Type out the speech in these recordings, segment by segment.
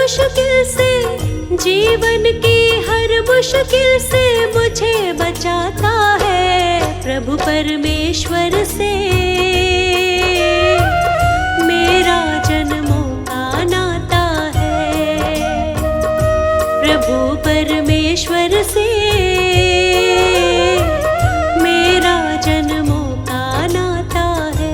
मुश्किल से, जीवन की हर मुश्किल से मुझे बचाता है प्रभु परमेश्वर से। मेरा जन्मों का नाता है प्रभु परमेश्वर से। मेरा जन्मों का नाता है।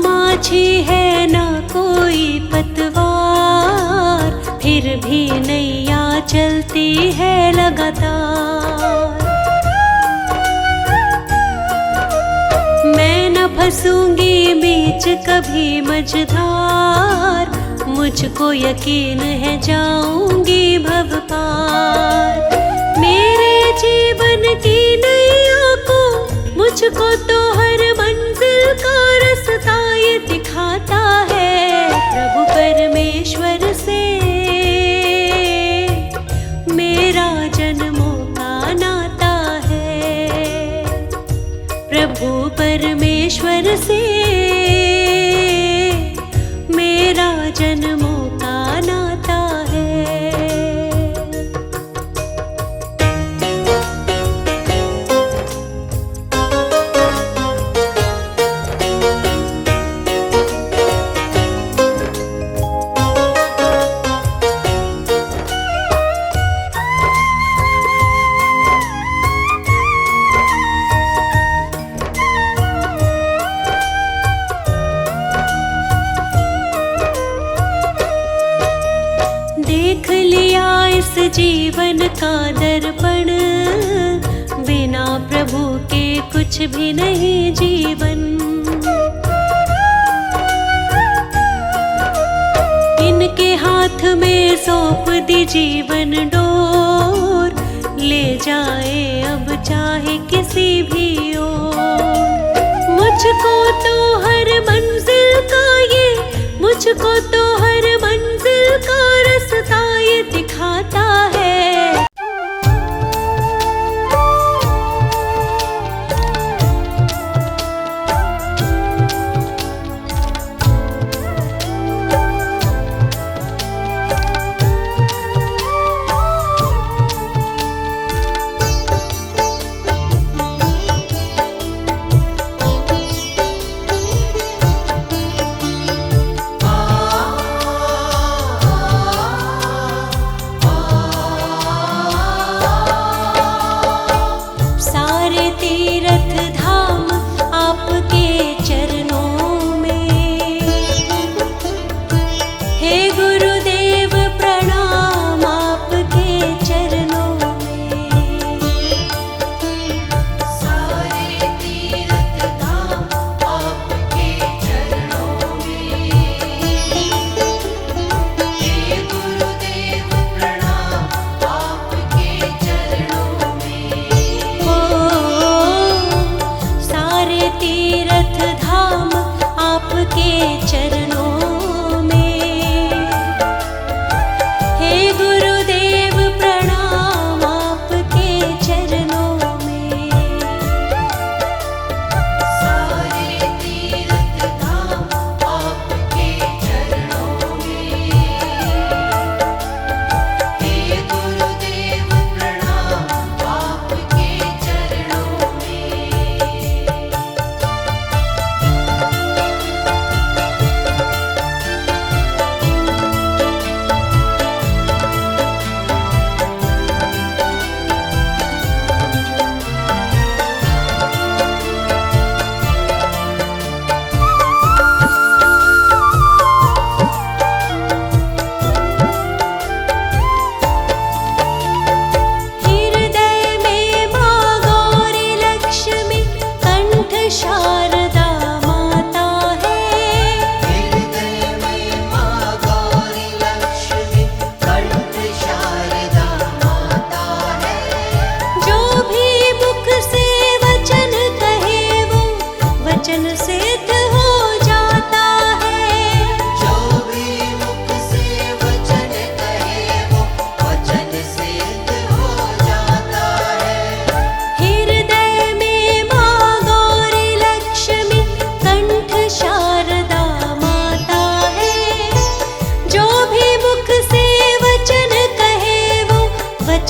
माझी है ना कोई पतवार, फिर भी नैया चलती है लगातार। मैं न फंसूंगी बीच कभी मझधार, मुझको यकीन है जाऊंगी भव पार। मेरे जीवन की नैया को मुझको तो हर मंजिल का रास्ता ये दिखाता है प्रभु परमेश्वर से। मेरा जन्मों का नाता है प्रभु परमेश्वर से। मेरा जन्मों का नाता है। देख लिया इस जीवन का दर्पण, बिना प्रभु के कुछ भी नहीं जीवन। इनके हाथ में सौंप दी जीवन डोर, ले जाए अब चाहे किसी भी ओर। मुझको तो हर मंजिल का ये, मुझको तो हर मंजिल का रास्ता ये दिखाता है। चरणों में हे गुरुदेव प्रणाम।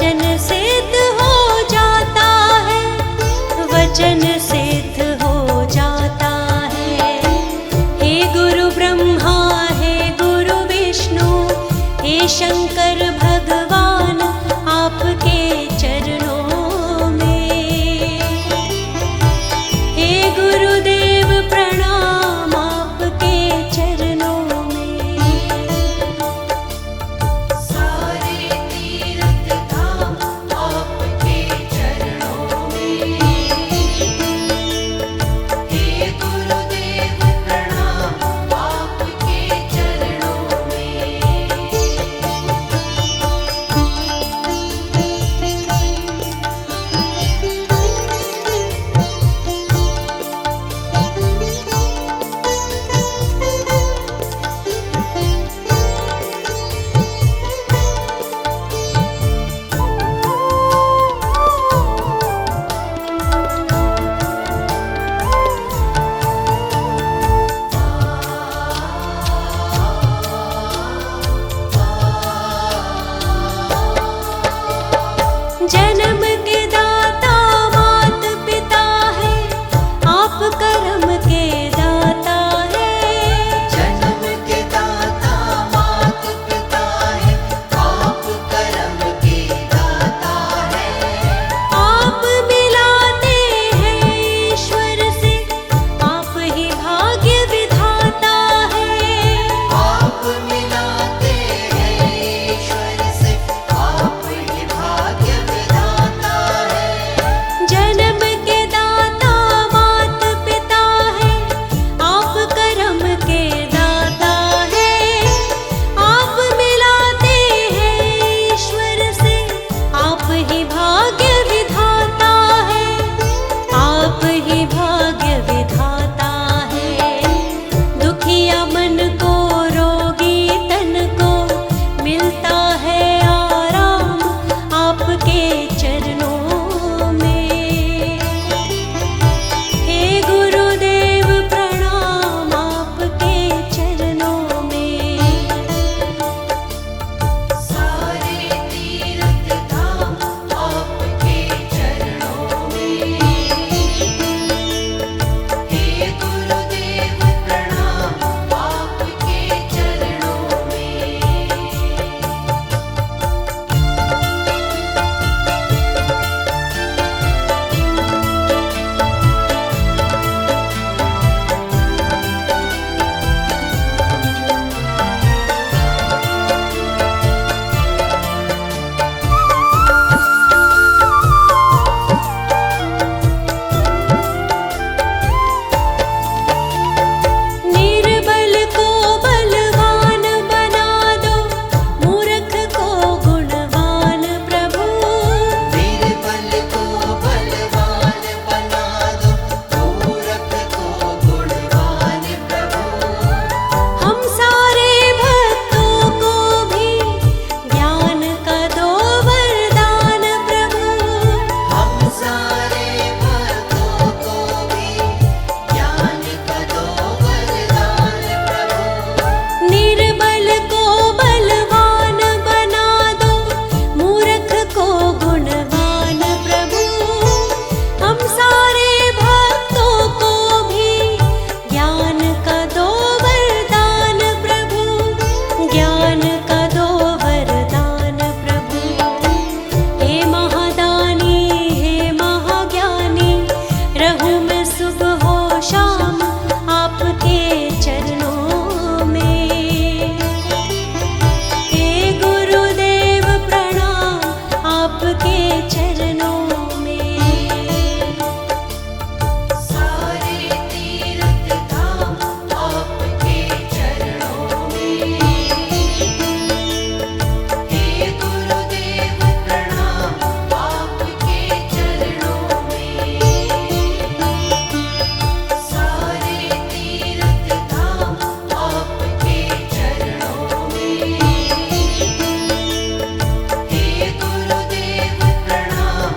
वचन सिद्ध हो जाता है, वचन सिद्ध हो जाता है। हे गुरु ब्रह्मा, हे गुरु विष्णु, हे शंकर भगवान, आपके चरणों में। हे गुरुदेव प्रणाम, आपके चरणों में। सारे तीर्थ धाम आपके चरणों में। हे गुरुदेव प्रणाम आपके चरणों में। जन्म के दाता मात पिता है, आप कर्म के दाता है। जन्म के दाता मात पिता है, आप कर्म के दाता है। आप मिलाते हैं ईश्वर से, आप ही भाग्य विधाता है। आप मिलाते हैं ईश्वर से, आप ही भाग्य विधाता है। जन्म के दाता मात पिता है, आप कर्म के दाता है। आप मिलाते हैं ईश्वर से, आप ही भाग्य विधाता है। आप ही भाग्य विधाता है। दुखिया मन को, रोगी तन को, मिलता है आराम आपके चरणों में। हे गुरुदेव प्रणाम आपके चरणों में। सारे तीर्थ धाम आपके चरणों में। हे गुरुदेव प्रणाम आपके चरणों में। निर्बल को बलवान बना दो, मूर्ख को गुणवान प्रभु। निर्बल को बलवान बना दो, मूर्ख को गुणवान प्रभु। हम सारे भक्तों को भी ज्ञान का दो वरदान प्रभु। हम सारे भक्तों को भी ज्ञान का दो वरदान प्रभु। निर्बल को बलवान बना दो, मूर्ख को गुणवान प्रभु। हम सारे भक्तों को भी ज्ञान का दो वरदान प्रभु। ज्ञान का दो वरदान प्रभु। हे महादानी, हे महाज्ञानी, रहूं मैं सुबह हो शाम आपके चरणों में। हे गुरुदेव प्रणाम आपके चरणों में। सारे तीर्थ धाम आपके चरणों में। हे गुरुदेव प्रणाम आपके चरणों में। सारे तीर्थ धाम आपके चरणों में। हे गुरुदेव प्रणाम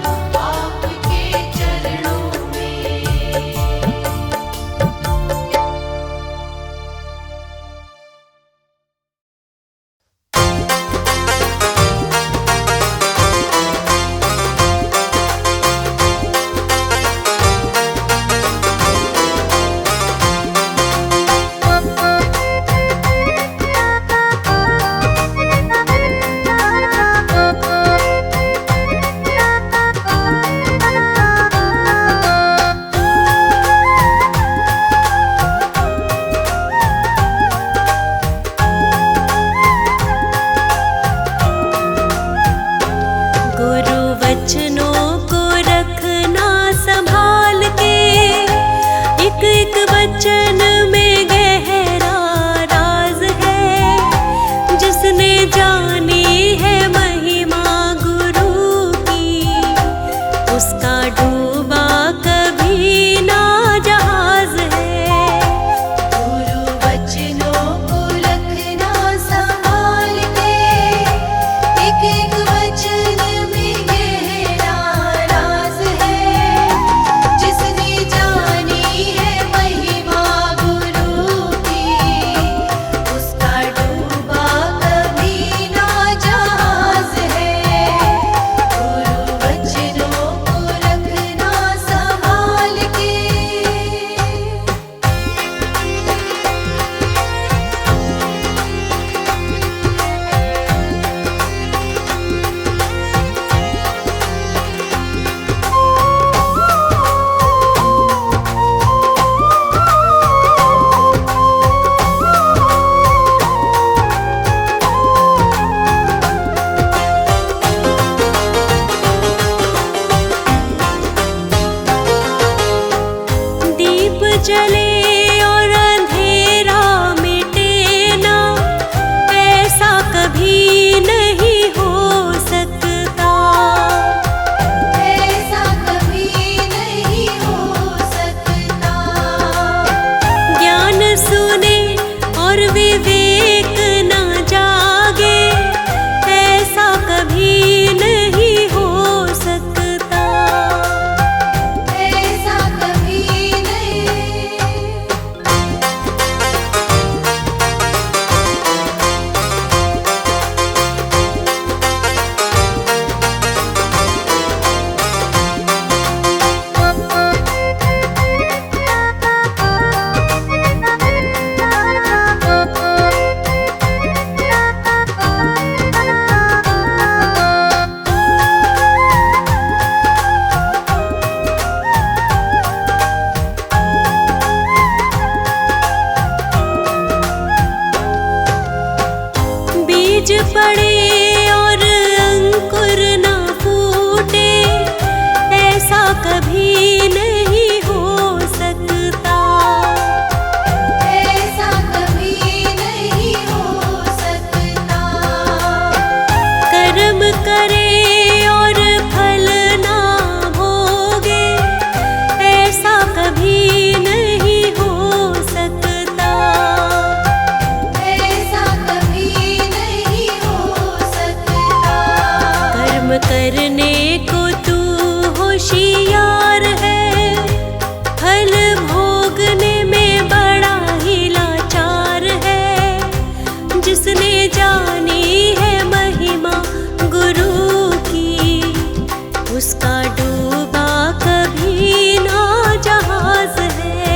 उसका डूबा कभी ना जहाज है।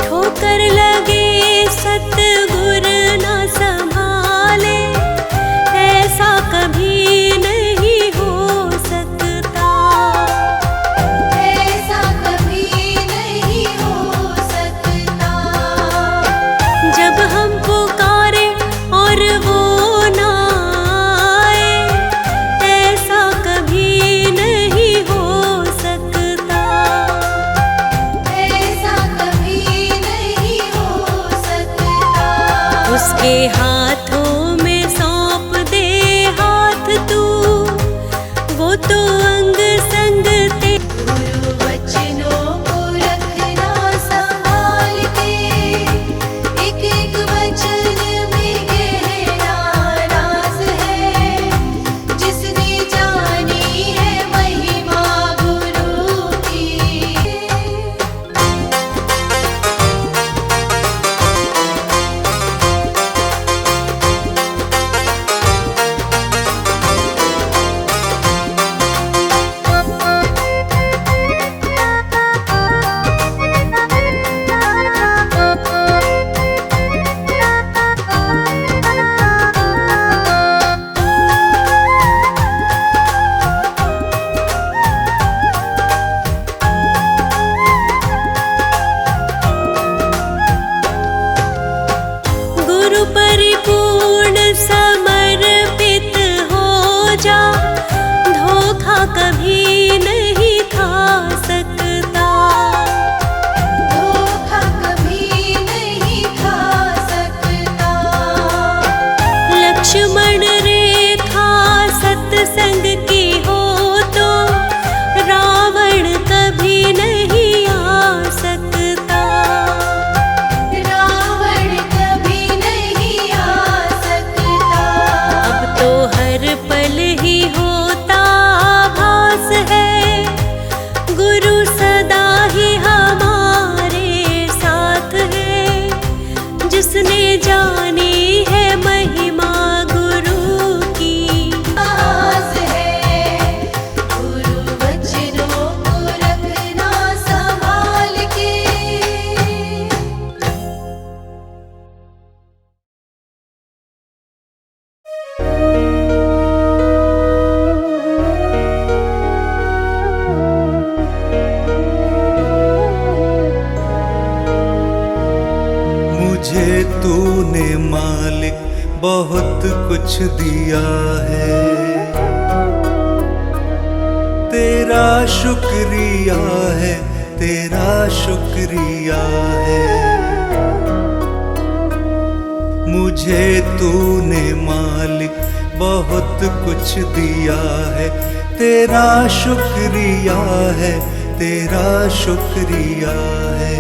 ठोकर लगे सतगुर ना संभाले, ऐसा कभी नहीं हो सकता। ऐसा कभी नहीं हो सकता। जब हम पुकारे और वो ना आए, ऐसा कभी नहीं हो सकता। ऐसा कभी नहीं हो सकता। उसके हाथों में सौंप दे हाथ तू, वो तो अंग संग ते। गुरु वचनों को रखना संभाल के, एक एक वचन में गहरा राज है। जिसने जानी है महिमा गुरु की। गुरु परिपूर्ण समर्पित हो जा, धोखा कभी नहीं खा सकता। धोखा कभी नहीं खा सकता। लक्ष्मण रेखा सत्संग की हो तो रावण कभी नहीं आ सकता। रावण कभी नहीं आ सकता। अब तो हर पल ही होता भास है, गुरु सदा ही हमारे साथ है। जिसने जानी है महिमा गुरु की। आस है गुरु वचनों को रखना संभाल के। मुझे तूने मालिक बहुत कुछ दिया है, तेरा शुक्रिया है, तेरा शुक्रिया है। मुझे तूने मालिक बहुत कुछ दिया है, तेरा शुक्रिया है, तेरा शुक्रिया है।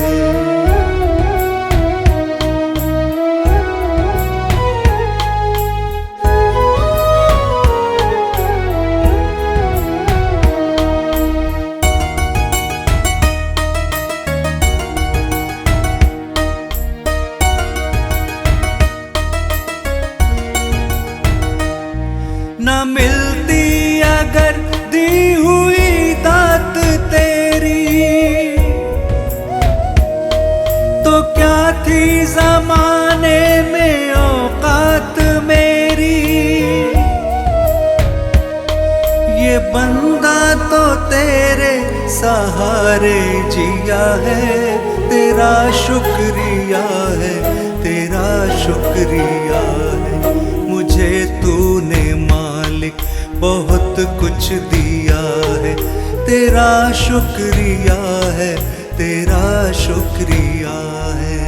न मिलती अगर दी हुई दात तेरी, तो क्या थी जमाने में औकात मेरी। ये बंदा तो तेरे सहारे जिया है, तेरा शुक्रिया है, तेरा शुक्रिया है। मुझे तूने मालिक बहुत कुछ दिया है, तेरा शुक्रिया है, तेरा शुक्रिया है।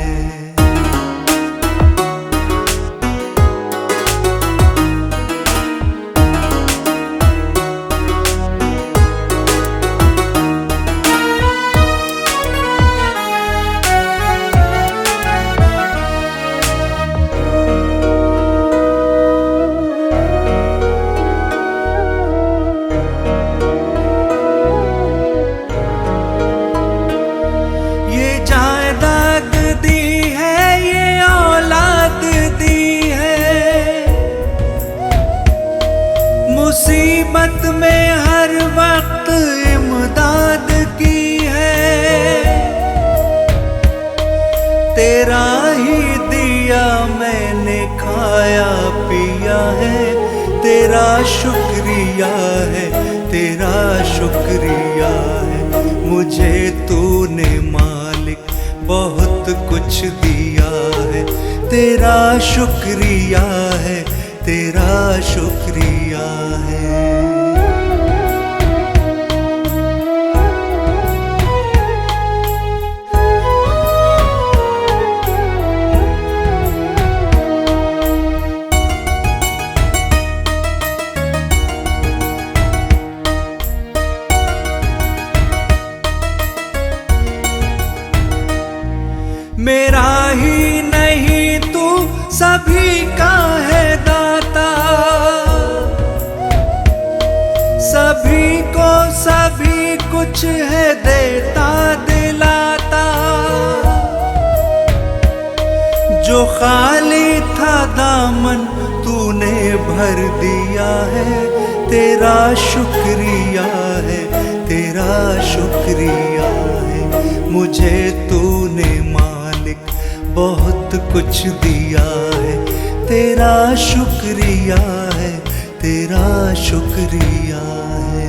खिलाया पिया है, तेरा शुक्रिया है, तेरा शुक्रिया है। मुझे तूने मालिक बहुत कुछ दिया है, तेरा शुक्रिया है, तेरा शुक्रिया है। मेरा ही नहीं तू सभी का है दाता, सभी को सभी कुछ है देता दिलाता। जो खाली था दामन तूने भर दिया है, तेरा शुक्रिया है, तेरा शुक्रिया है। मुझे तूने बहुत कुछ दिया है, तेरा शुक्रिया है, तेरा शुक्रिया है।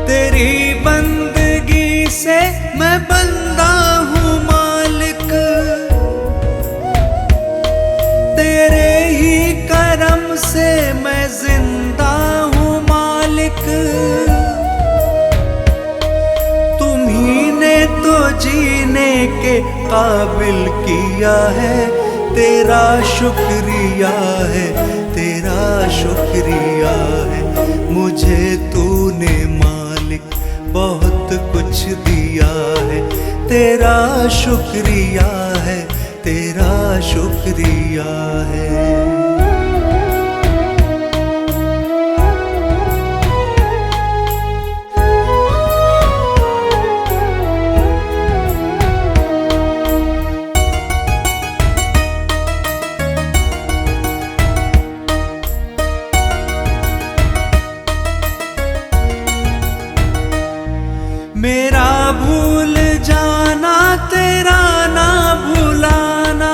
तेरी बंदगी से मैं बंदा हूँ मालिक, तेरे ही करम से मैं जिंदा हूँ मालिक। तुम्ही ने तो जीने के काबिल किया है, तेरा शुक्रिया है, तेरा शुक्रिया है। मुझे तूने बहुत कुछ दिया है, तेरा शुक्रिया है, तेरा शुक्रिया है। मेरा भूल जाना तेरा ना भुलाना,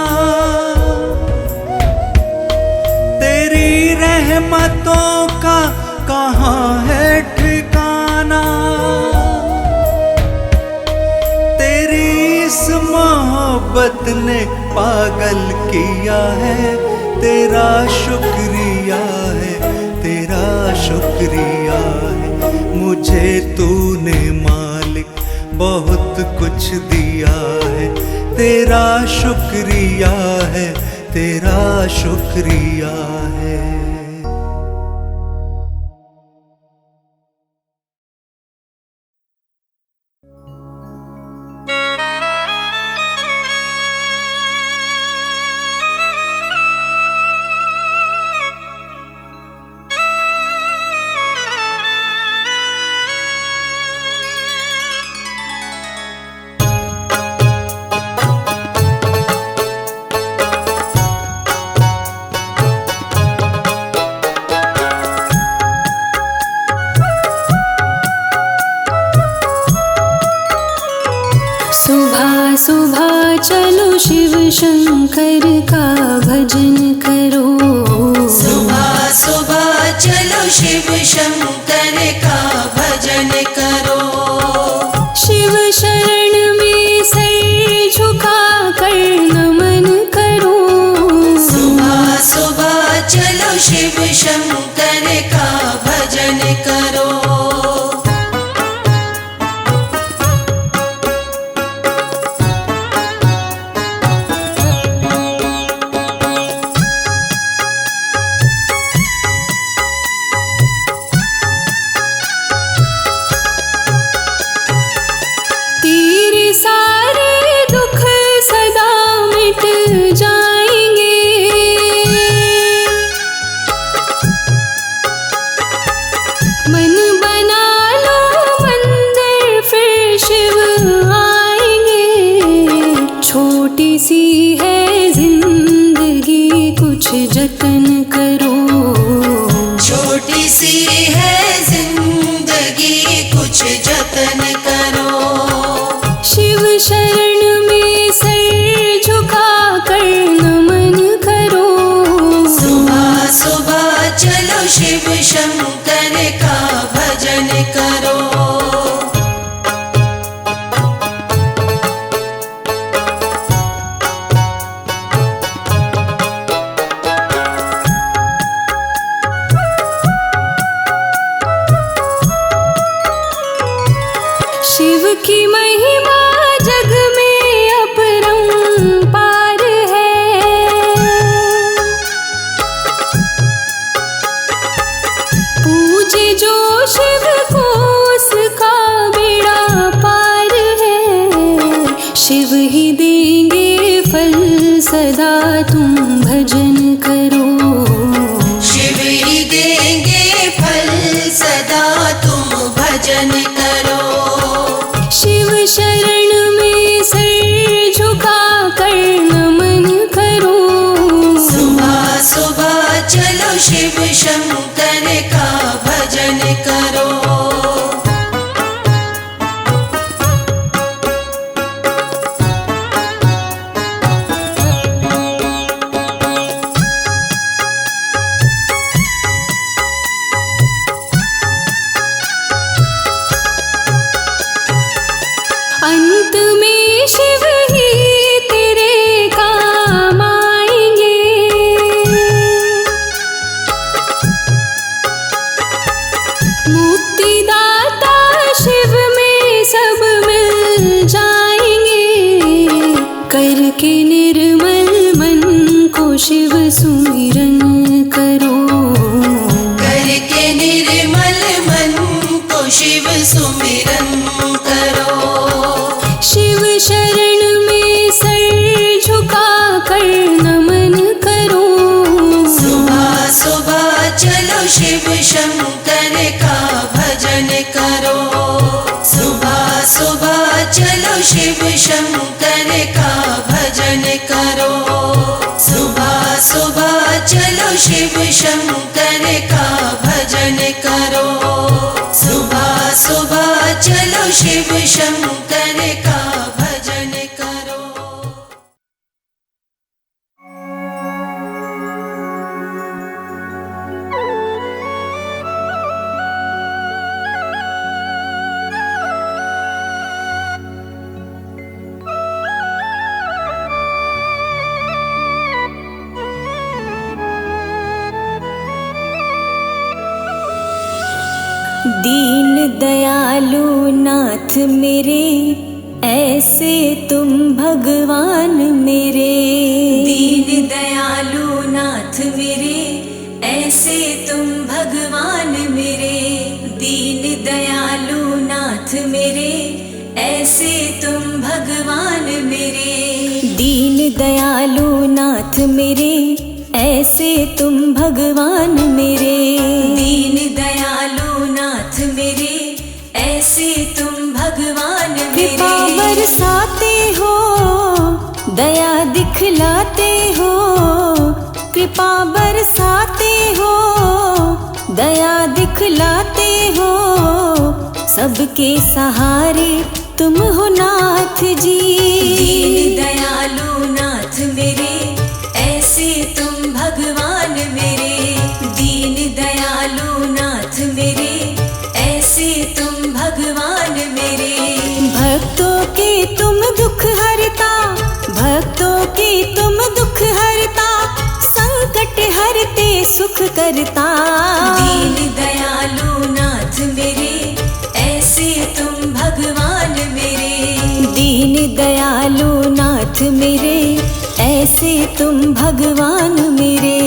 तेरी रहमतों का कहाँ है ठिकाना। तेरी इस मोहब्बत ने पागल किया है, तेरा शुक्रिया है, तेरा शुक्रिया है। मुझे तूने बहुत कुछ दिया है, तेरा शुक्रिया है, तेरा शुक्रिया है। सुबह सुबह चलो शिव शंकर का भजन करो, सुबह सुबह चलो शिव शंकर का भजन करो। शिव शरण में सिर झुका कर नमन करो। सुबह सुबह चलो शिव शंकर का भजन करो। शरण में सिर झुका कर नमन करो। सुबह सुबह चलो शिव शंकर का भजन करो। शिव की महिमा जग में अपरंपार है। पूजे जो शिव को उसका बेड़ा पार है। शिव ही देंगे फल सदा तुम भजन करो। शिव ही देंगे फल सदा तुम भजन करो। शिव शरण में सिर झुका कर नमन करो। सुबह सुबह चलो शिव शंकर का भजन करो। अंत में शिव ही तेरे काम आएंगे। मुक्तिदाता शिव में सब मिल जाएंगे। करके निर्मल मन को शिव सुमिरन करो। करके निर्मल मन को शिव सुमिरन करो। शिव शरण में सर झुका कर नमन करो। सुबह सुबह चलो शिव शंकर का भजन करो। सुबह सुबह चलो शिव शंकर का भजन करो। सुबह सुबह चलो शिव शंकर का भजन करो। सुबह सुबह चलो शिव शंकर का भजन करो। दीन दयालु नाथ मेरे, ऐसे तुम भगवान मेरे। दीन दयालु नाथ मेरे, ऐसे तुम भगवान मेरे। दीन दयालु नाथ मेरे, ऐसे तुम भगवान मेरे। दीन दयालु नाथ मेरे, ऐसे तुम भगवान मेरे। दीन दयालु नाथ मेरे, ऐसे तुम भगवान मेरे। कृपा बरसाते हो, दया दिखलाते हो। कृपा बरसाते हो, दया दिखलाते हो। सबके सहारे तुम हो नाथ जी। दीन दयालु नाथ मेरे, ऐसे तुम भगवान मेरे। दीन दयालु नाथ मेरे, ऐसे तुम भगवान मेरे। भक्तों के तुम दुख हरता, भक्तों के तुम दुख हरता। संकट हरते सुख करता। दीन दयालु नाथ मेरे, ऐसे तुम भगवान मेरे। दीन दयालु नाथ मेरे, ऐसे तुम भगवान मेरे।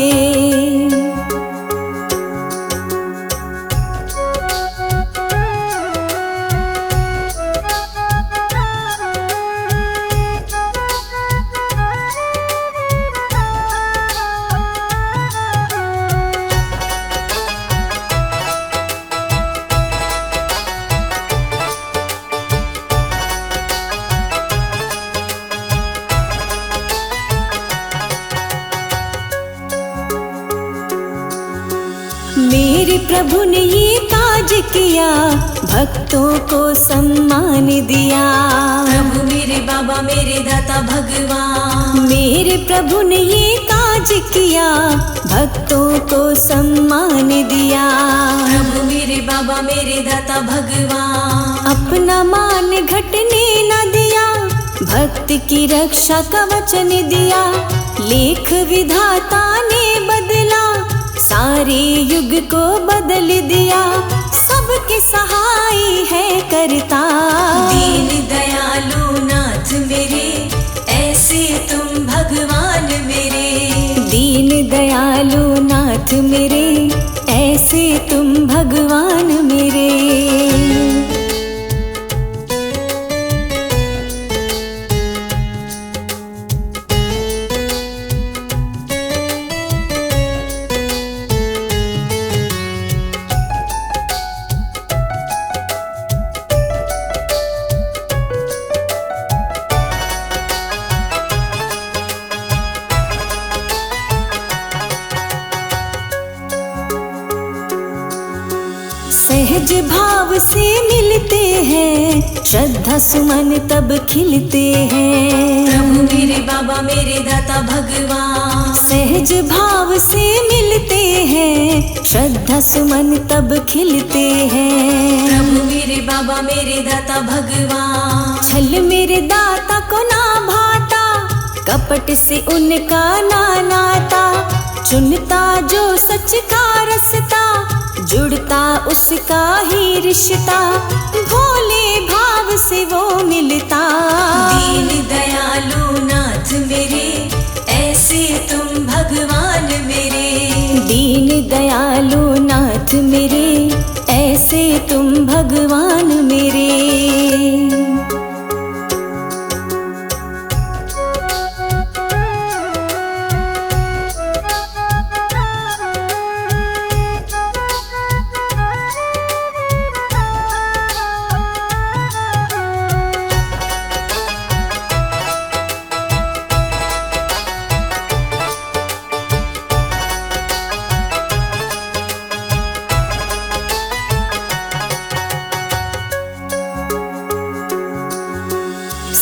मेरे प्रभु ने ये ताज किया, भक्तों को सम्मान दिया। प्रभु मेरे बाबा मेरे दाता भगवान, मेरे प्रभु ने ये काज किया, भक्तों को सम्मान दिया। प्रभु मेरे बाबा मेरे दाता भगवान, अपना मान घटने न दिया, भक्त की रक्षा का वचन दिया। लेख विधाता ने बदला, सारे युग को बदल दिया। सबके सहाय है करता, दीन दयालु नाथ मेरे, ऐसे तुम भगवान मेरे। दीन दयालु नाथ मेरे, ऐसे तुम भगवान मेरे। सहज भाव से मिलते हैं, श्रद्धा सुमन तब खिलते हैं। प्रभु मेरे बाबा मेरे दाता भगवान, सहज भाव से मिलते हैं, श्रद्धा सुमन तब खिलते हैं। प्रभु मेरे बाबा मेरे दाता भगवान, छल मेरे दाता को ना भाता, कपट से उनका ना नाता। चुनता जो सच का रास्ता, जुड़ता उसका ही रिश्ता। भोले भाव से वो मिलता, दीन दयालु नाथ मेरे, ऐसे तुम भगवान मेरे। दीन दयालु नाथ मेरे, ऐसे तुम भगवान मेरे।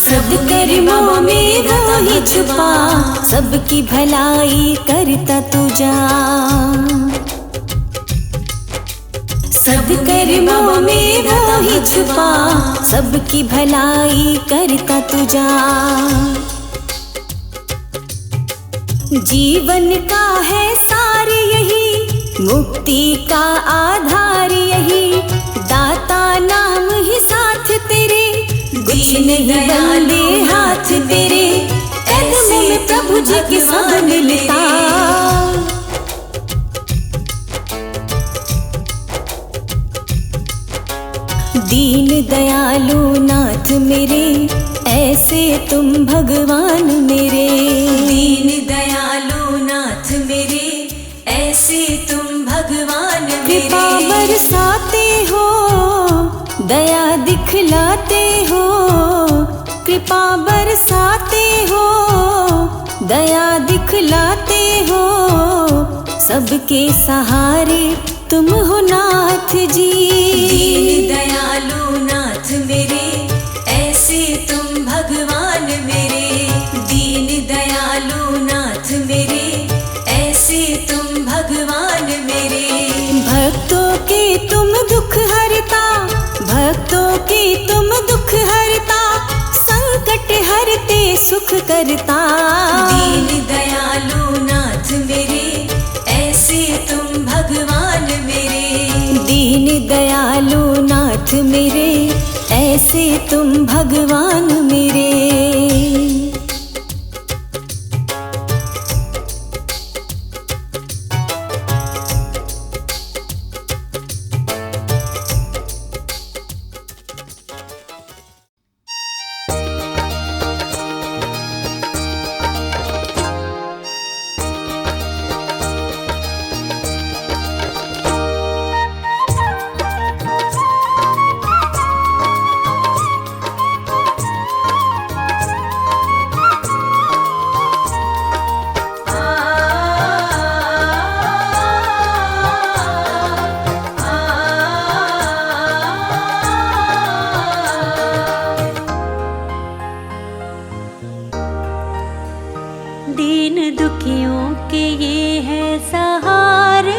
सब कर्मों में वो ही छुपा, सबकी भलाई करता तुझा। सब कर्मों में वो ही छुपा, सबकी भलाई करता तुझा। जीवन का है सार यही, मुक्ति का आधार यही। दाता नाम ही साथ तेरे, कुछ नहीं बंदे हाथ तेरे। कदमों में प्रभु जी के सब मिलता, दीन दयालु नाथ मेरे, ऐसे तुम भगवान मेरे। दीन दयालु नाथ मेरे, ऐसे तुम भगवान कृपा मेरे। बरसाते हो, दया दिखलाते हो। कृपा बरसाते हो, दया दिखलाते हो। सबके सहारे तुम हो नाथ जी। दीन दयालु नाथ मेरे, ऐसे तुम भगवान मेरे। दीन दयालु नाथ मेरे, ऐसे तुम भगवान मेरे। भक्तों के तुम दुख हरता, भक्तों के तुम दुख हरता। संकट हरते सुख करता, दीन दयालु नाथ मेरे, ऐसे तुम भगवान मेरे। दीन दयालु नाथ मेरे, ऐसे तुम भगवान मेरे। दीन दुखियों के ये है सहारे,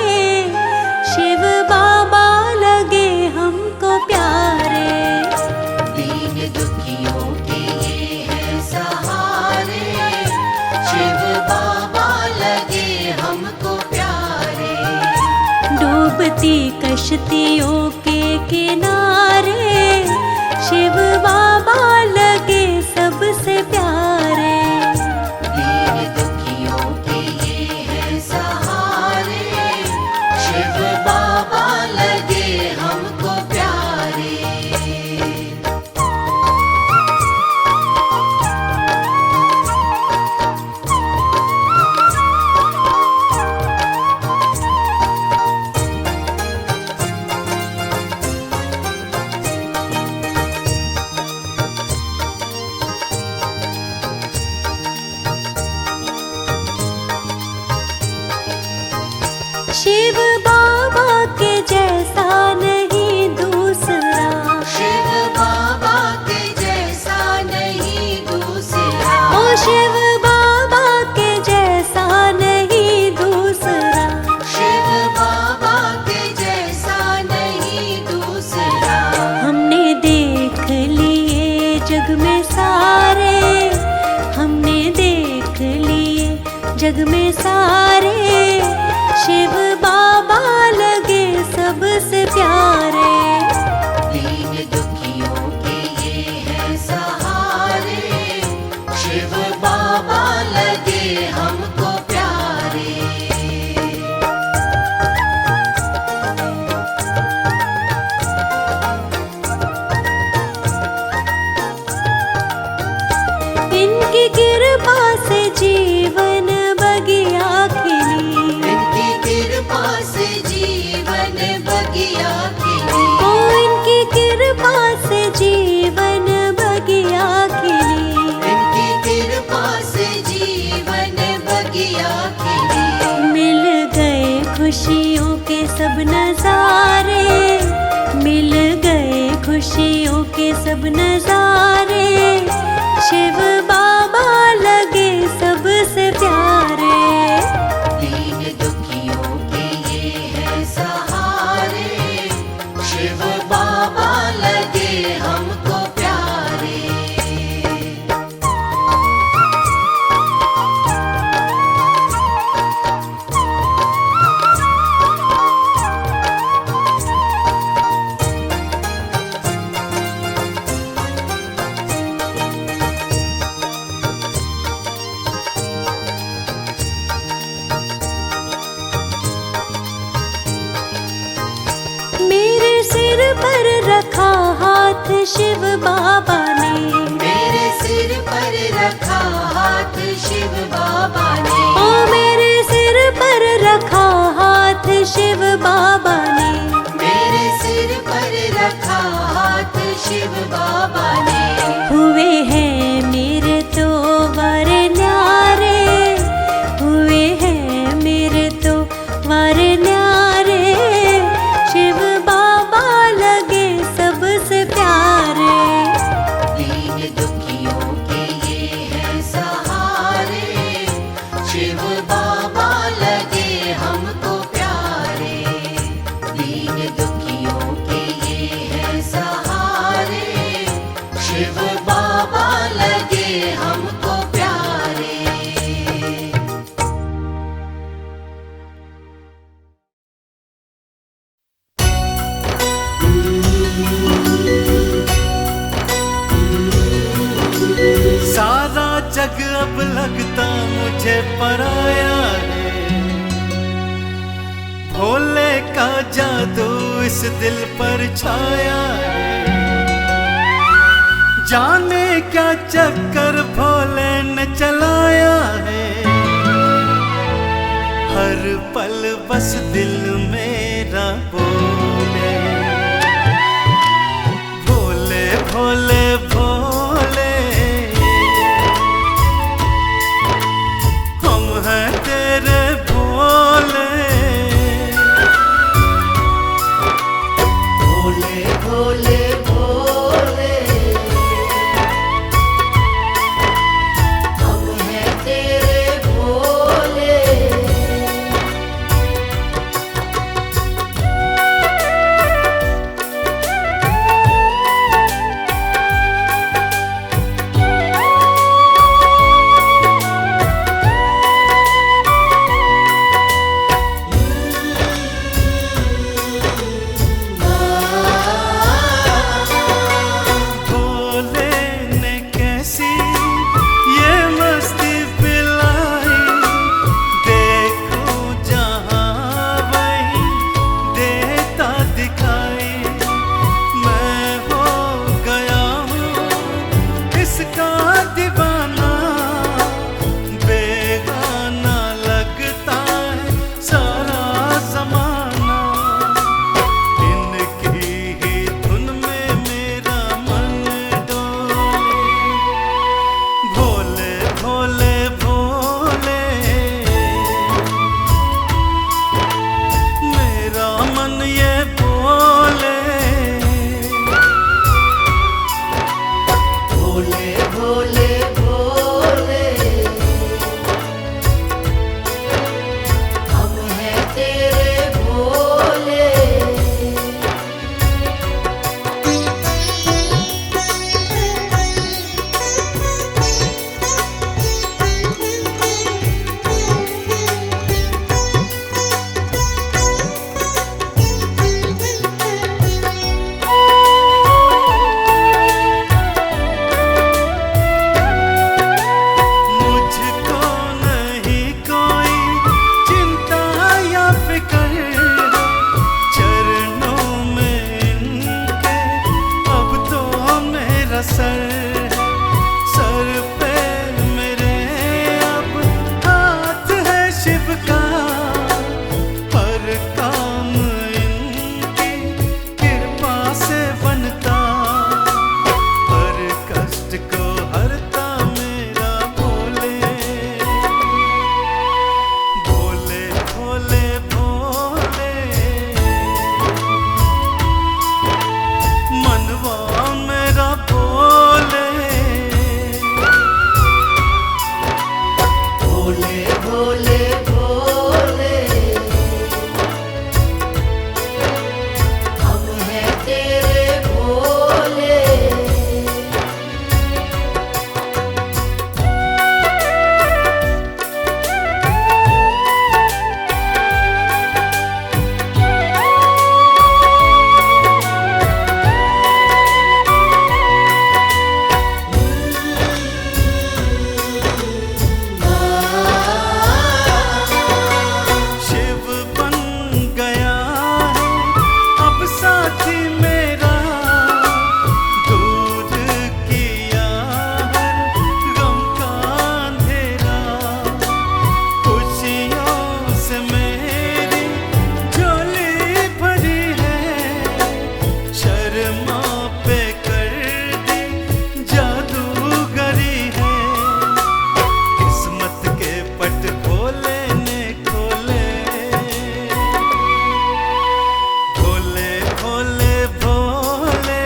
शिव बाबा लगे हमको प्यारे। दीन दुखियों के ये है सहारे, शिव बाबा लगे हमको प्यारे। डूबती कश्तियों के किनारे, शिव बाबा लगे सबसे प्यारे। दीन दुखियों के ये है सहारे, शिव बाबा लगे हमको प्यारे। शिव बाबा के जैसा नहीं दूसरा, शिव बाबा के जैसा नहीं दूसरा। ओ शिव बाबा के जैसा नहीं दूसरा। शिव बाबा के जैसा नहीं दूसरा। हमने देख लिए जग में सारे, हमने देख लिए जग में सारे, शिव बाबा लगे सबसे प्यारे। दीन दुखियों के ये है सहारे, शिव बाबा लगे हमको प्यारे। इनकी कृपा से जीवन बगिया खिली, इनकी कृपा से जीवन बगिया खिली। ओ इनकी कृपा से जीवन बगिया खिली। इनकी कृपा से जीवन बगिया खिली। मिल गए खुशियों के सब नजारे, मिल गए खुशियों के सब नजारे, शिव बाबा लगे सबसे प्यारे। दीन दुखियों के ये है सहारे, शिव बाबा लगे हमको प्यारे। मेरे सिर पर रखा हाथ शिव बाबा ने, मेरे सिर पर रखा हाथ शिव बाबा ने। ओ मेरे सिर पर रखा हाथ शिव बाबा ने। मेरे सिर पर रखा हाथ शिव बाबा ने। हुए हैं मेरे तो वर न्यारे, हुए हैं मेरे तो वर न्यारे, शिव बाबा लगे सबसे प्यारे। दीन दुखियों के ये है सहारे, शिव बाबा लगे हमको प्यारे। दीन दुखियों के ये है सहारे, शिव बाबा लगे हमको प्यारे। सारा जग अब लगता मुझे पराया है, भोले का जादू इस दिल पर छाया है। जाने क्या चक्कर भोले ने चलाया है, हर पल बस दिल मेरा बोले भोले भोले भोले। हम हैं तेरे भोले भोले भोले भोले, हम हैं तेरे भोले भोले मेरा मन ये बोले, भोले भोले भोले हम हैं तेरे भोले। मुझको नहीं कोई चिंता या फिक्र, चरणों में इनके अब तो मेरा सर पे मेरे अब हाथ है शिव का, हर काम इनकी कृपा से बनता, हर कष्ट को हरता मेरा भोले, भोले भोले भोले मनवा मेरा भोले, भोले भोले भोले हम हैं तेरे भोले। शिव बन गया है अब साथी मेरा, दूर किया है गम का अंधेरा, खुशियों से मेरी झोली भरी है, शर्मा पे कर दी जादूगरी है, किस्मत के पट भोले ने खोले, भोले भोले भोले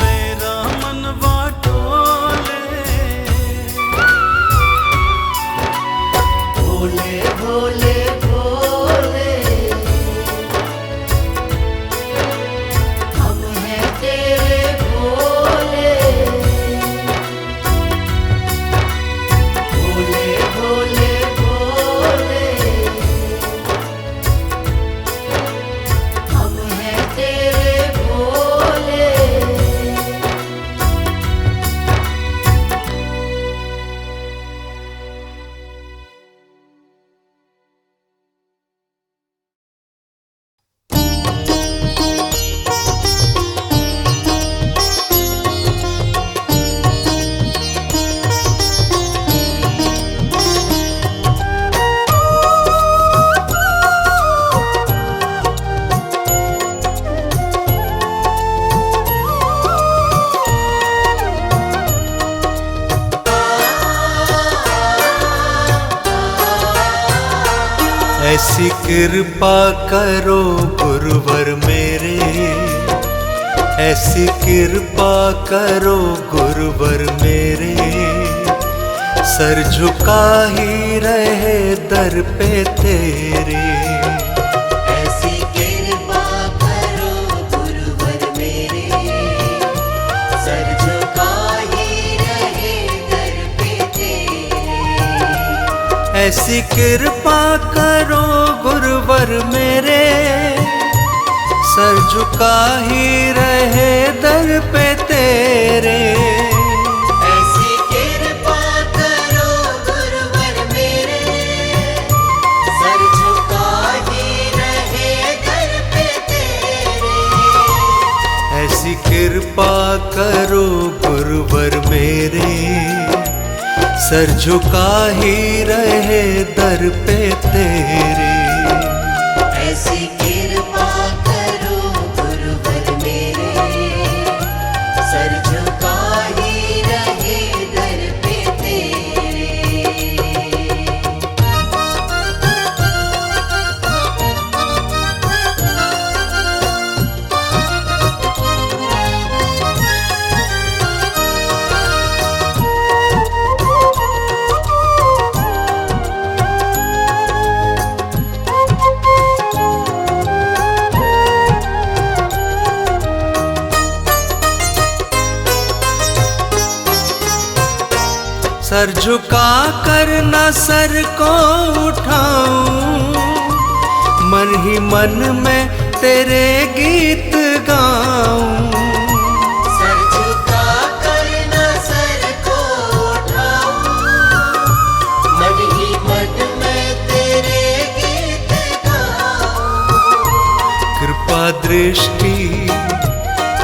मेरा मनवा डोले, भोले भोले भोले हम हैं तेरे भोले। भोले भोले भोले हम हैं तेरे भोले। ऐसी कृपा करो गुरुवर मेरे, ऐसी कृपा करो गुरुवर मेरे, सर झुका ही रहे दर पे तेरे। ऐसी कृपा करो गुरुवर मेरे, सर झुका ही रहे दर पे तेरे। ऐसी कृपा करो गुरुवर मेरे, सर झुका ही रहे दर पे तेरे। ऐसी कृपा करो गुरुवर मेरे, सर झुका ही रहे दर पे तेरे। ऐसी कृपा करो गुरुवर मेरे, सर झुका ही रहे दर पे तेरे। ऐसी कृपा करो गुरुवर मेरे, सर झुका ही सर झुका कर न सर को उठाऊं, मन ही मन में तेरे गीत गाऊं। सर झुका कर न सर को उठाऊं, मन ही मन में तेरे गीत गाऊं। कृपा दृष्टि,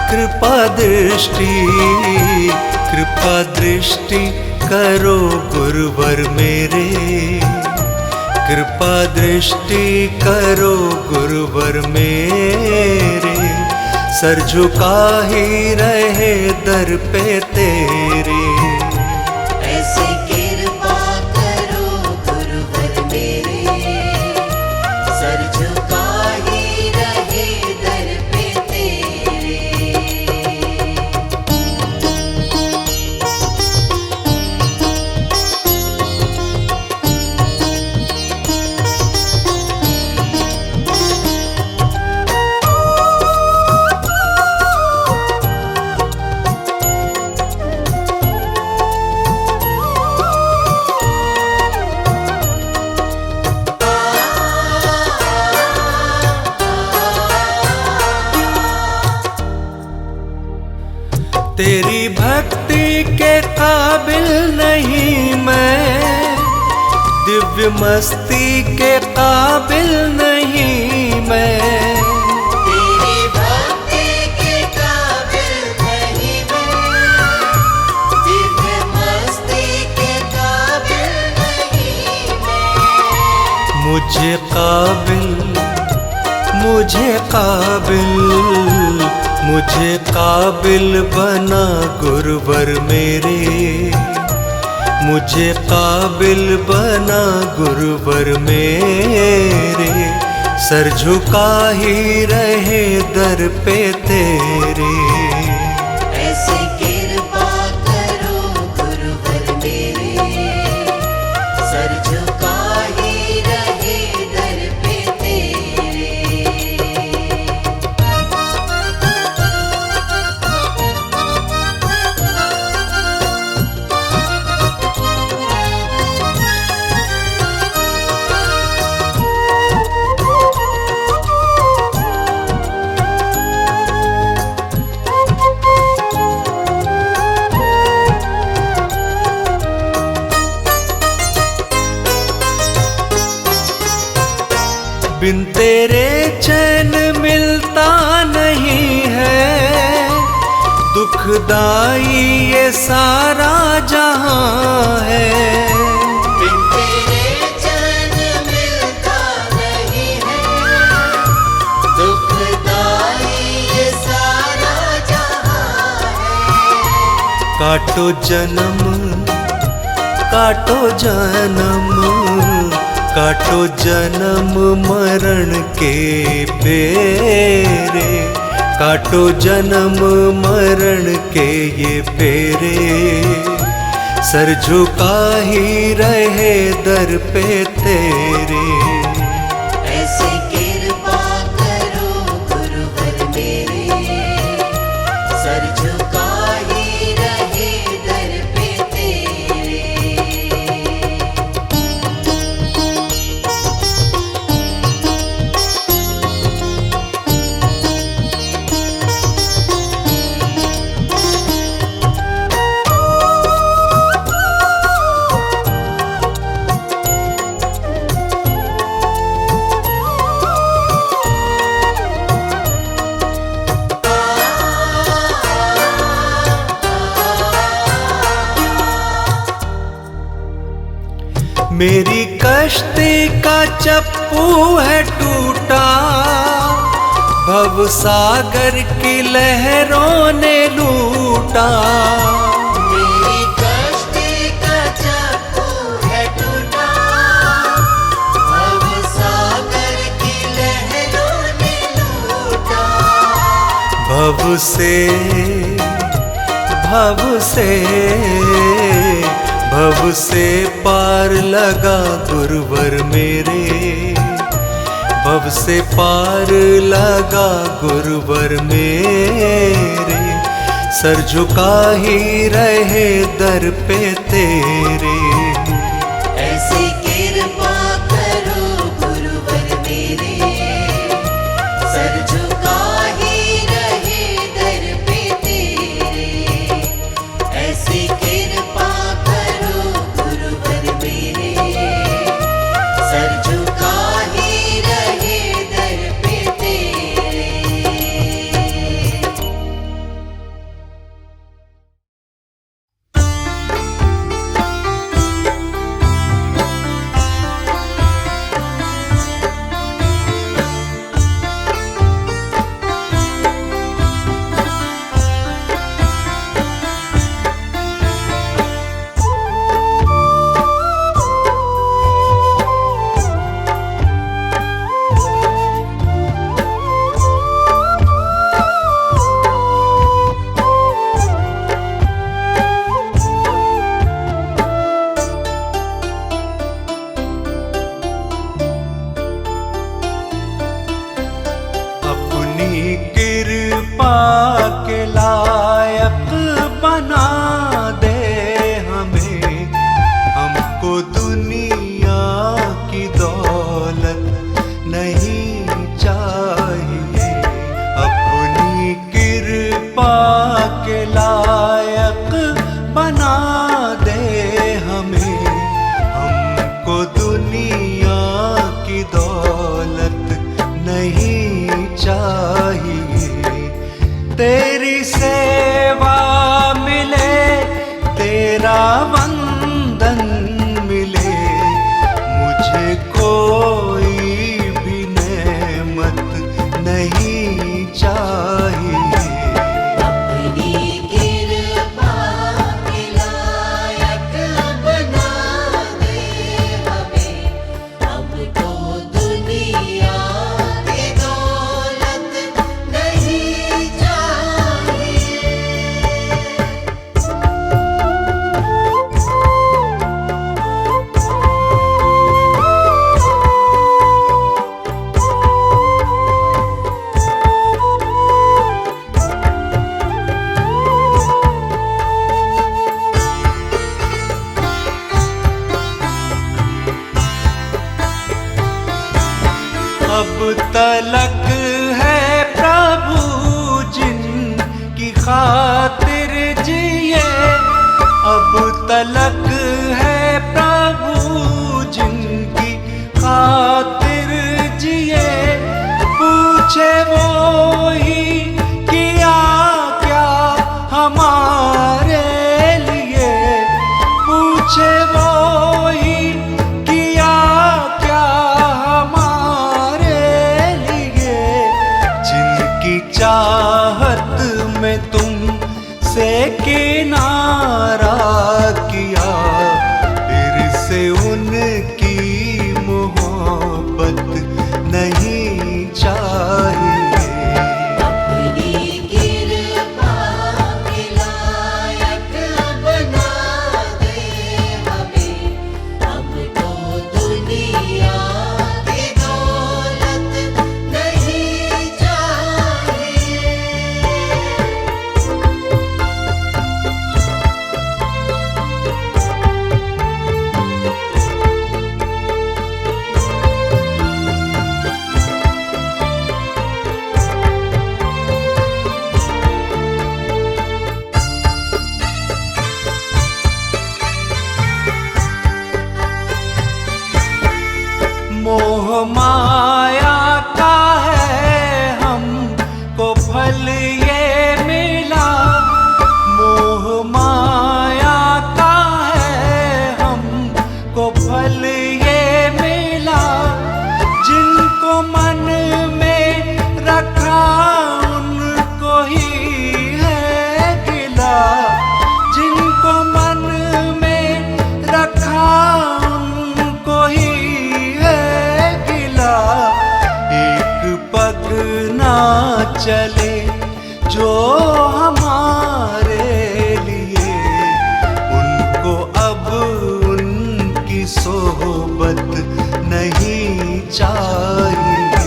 कृपा दृष्टि, कृपा दृष्टि करो गुरुवर मेरे। कृपा दृष्टि करो गुरुवर मेरे। सर झुका ही रहे दर पे तेरे। ऐसी कृपा करो गुरुवर मेरे, सर झुका ही रहे दर पे तेरे। तेरी भक्ति के काबिल नहीं मैं, दिव्य मस्ती के काबिल नहीं मैं। तेरी भक्ति के काबिल नहीं मैं, दिव्य मस्ती के काबिल नहीं मैं। मुझे काबिल, मुझे काबिल, मुझे काबिल बना गुरुवर मेरे। मुझे काबिल बना गुरुवर मेरे। सर झुका ही रहे दर पे तेरे। ऐसी कृपा करो गुरुवर मेरे, सर झुका ही रहे दर पे तेरे। बिन तेरे चैन मिलता नहीं है, दुखदाई ये सारा जहां है। बिन तेरे चैन मिलता नहीं है, दुखदाई ये सारा जहां है। काटो जन्म, काटो जन्म, काटो जन्म मरण के फेरे। काटो जन्म मरण के ये फेरे। सर झुका ही रहे दर पे तेरे। ऐसी कृपा करो गुरुवर मेरे, सर झुका ही रहे दर पे तेरे। मेरी कश्ती का चप्पू है टूटा, भव सागर की लहरों ने लूटा। मेरी कश्ती का चप्पू है टूटा, भव सागर की लहरों ने लूटा। भव से, भव से, भव से पार लगा गुरुवर मेरे। भव से पार लगा गुरुवर मेरे। सर झुका ही रहे दर पे तेरे। ऐसी कृपा करो गुरुवर मेरे, सर झुका ही रहे दर पे तेरे। ऐसी कृपा करो गुरुवर मेरे, सर झुका ही रहे दर पे तेरे। अपनी कृपा के लायक बना दे हमें, हमको दुनिया की दौलत नहीं चाहिए। अपनी कृपा के लायक बना दे हमें, हमको दुनिया की दौलत नहीं चाहिए। तेरी सेवा मिले, तेरा वंदन मिले, मुझे कोई भी नेमत नहीं चाहिए। अपनी कृपा के लायक बना दे हमें, हमको दुनिया की दौलत नहीं चाहिए। अब तलक है प्रभु जिनकी खातिर जिए, अब तलक है प्रभु जिनकी खातिर जिए। पूछे वो ही किया क्या हमारे लिए, पूछे वो ही किया क्या हमारे लिए। जिनकी चाहत में तुम से किनारा किया, फिर से उनकी मोहब्बत नहीं चाहिए। अपनी कृपा के लायक बना दे हमें, हमको दुनिया की दौलत नहीं चाहिए। मोह माया का है हमको फल ये मिला, मोह माया का है हमको फल ये मिला। जिनको मन में रखा उनको ही है गिला, जिनको मन में रखा उनको ही है गिला। एक पग ना चले जो हमारे लिए, उनको अब उनकी सोहबत नहीं चाहिए।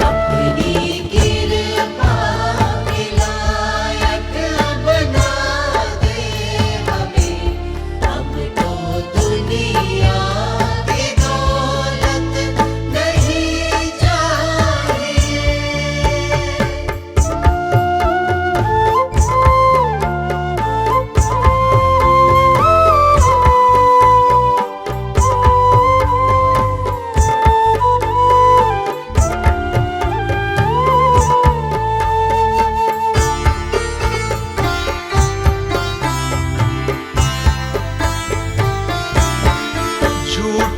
अपनी कृपा के लायक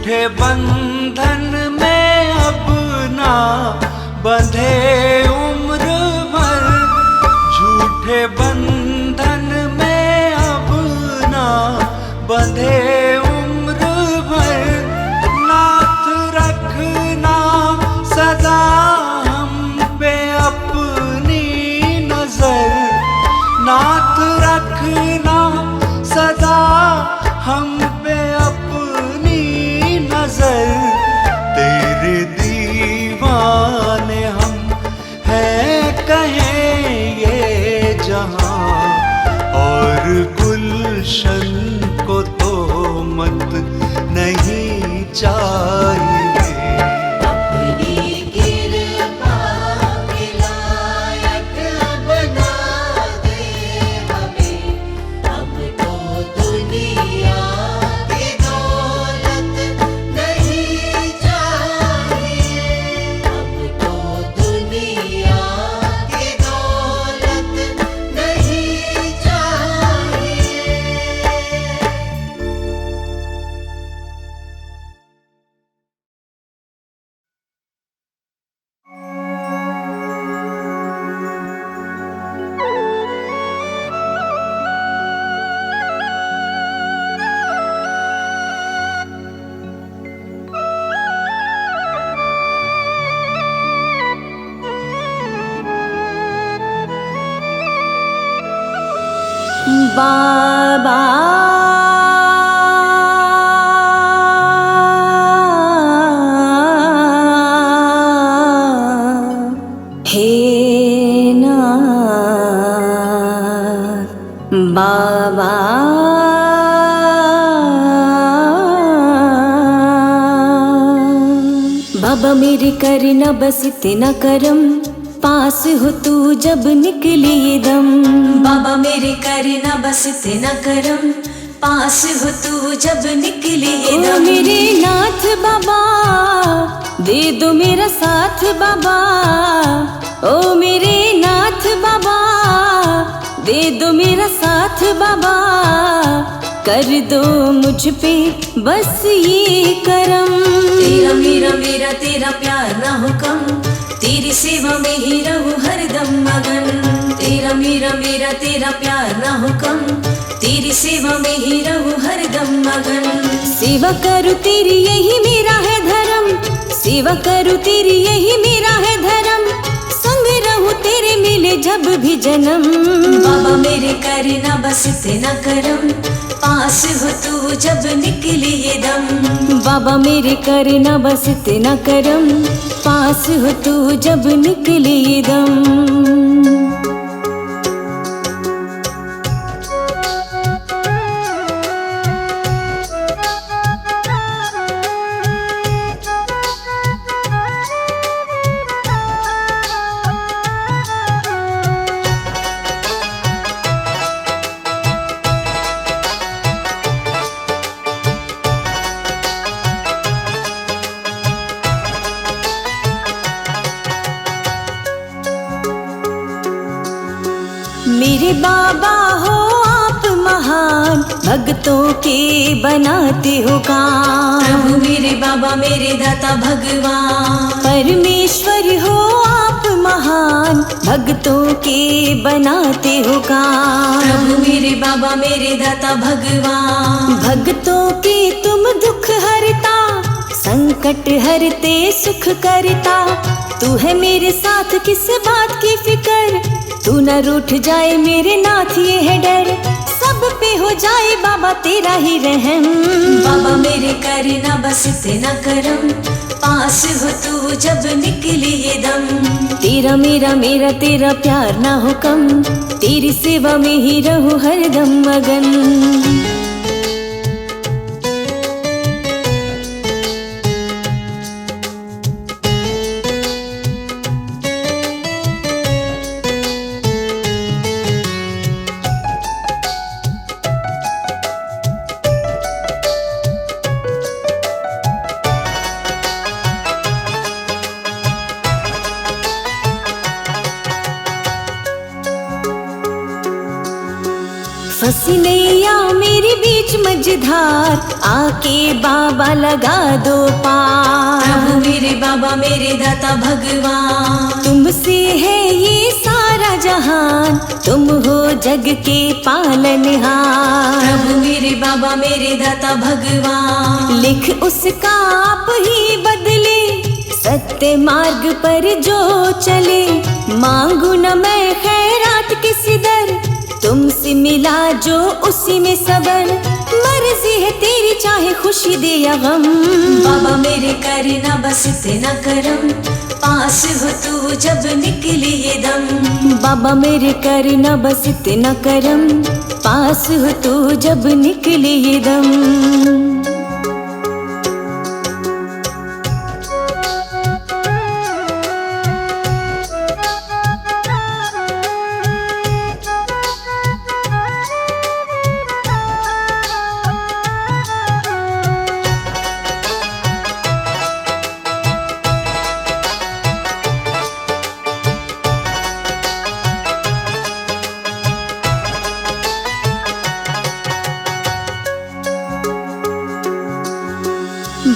झूठे बंधन में अब ना बंधे उम्र भर, झूठे बंधन में अब ना बंधे उम्र भर। नाथ रखना सदा हम पे अपनी नजर, नाथ रखना सदा हम पे अपनी नजर। तेरे दीवाने हम हैं कहें ये जहां, और गुलशन को तो मत नहीं चाहिए। बाबा हे नाथ, बाबा बाबा मेरे करना बस इतना करम, पास हो तू जब निकली ये दम। बाबा मेरे करना बस इतना करम, पास हो तू जब निकली ये दम। ओ मेरे नाथ बाबा दे दो मेरा साथ बाबा, ओ मेरे नाथ बाबा दे दो मेरा साथ बाबा। कर दो मुझ पे बस ये करम, तेरा मेरा मेरा तेरा प्यार ना हो कम, तेरी सेवा में ही रहूं हरदम मगन। तेरा मेरा मेरा तेरा प्यार ना हो कम, तेरी सेवा में ही रहूं हरदम मगन। सेवा करूं तेरी यही मेरा है धर्म, सेवा करूं तेरी यही मेरा है धर्म। संग रहूं तेरे मिले जब भी जन्म। बाबा मेरे करना बस इतना करम, पास हो तू जब निकली ये दम। बाबा मेरे करना बस इतना करम, पास हो तू जब निकली ये दम। मेरे बाबा हो आप महान, भक्तों के बनाते हो काम। प्रभु मेरे बाबा मेरे दाता भगवान, परमेश्वर हो आप महान, भक्तों के बनाते हो काम। प्रभु मेरे बाबा मेरे दाता भगवान, भक्तों के तुम दुख हरता, संकट हरते सुख करता। तू है मेरे साथ किस बात की फिकर, तू न रूठ जाए मेरे नाथ ये है डर। सब पे हो जाए बाबा तेरा ही रहम। बाबा मेरे करना बस इतना करम, पास हो तू जब निकली ये दम। तेरा मेरा मेरा तेरा प्यार ना हो कम, तेरी सेवा में ही रहूं हरदम मगन। फंसी नैया मेरी बीच मझधार, आके बाबा लगा दो पार। प्रभु मेरे बाबा मेरे दाता भगवान, तुमसे है ये सारा जहान, तुम हो जग के पालनहार। प्रभु मेरे बाबा मेरे दाता भगवान, लिख उसका आप ही बदले, सत्य मार्ग पर जो चले। मांगू न मैं खैरात किसी दर, तुमसे मिला जो उसी में सबर। मर्जी है तेरी चाहे खुशी दे या गम, बाबा मेरे करना बस इतना करम, पास हो तू जब निकले ये दम। बाबा मेरे करना बस इतना करम, पास हो तू जब निकले ये दम।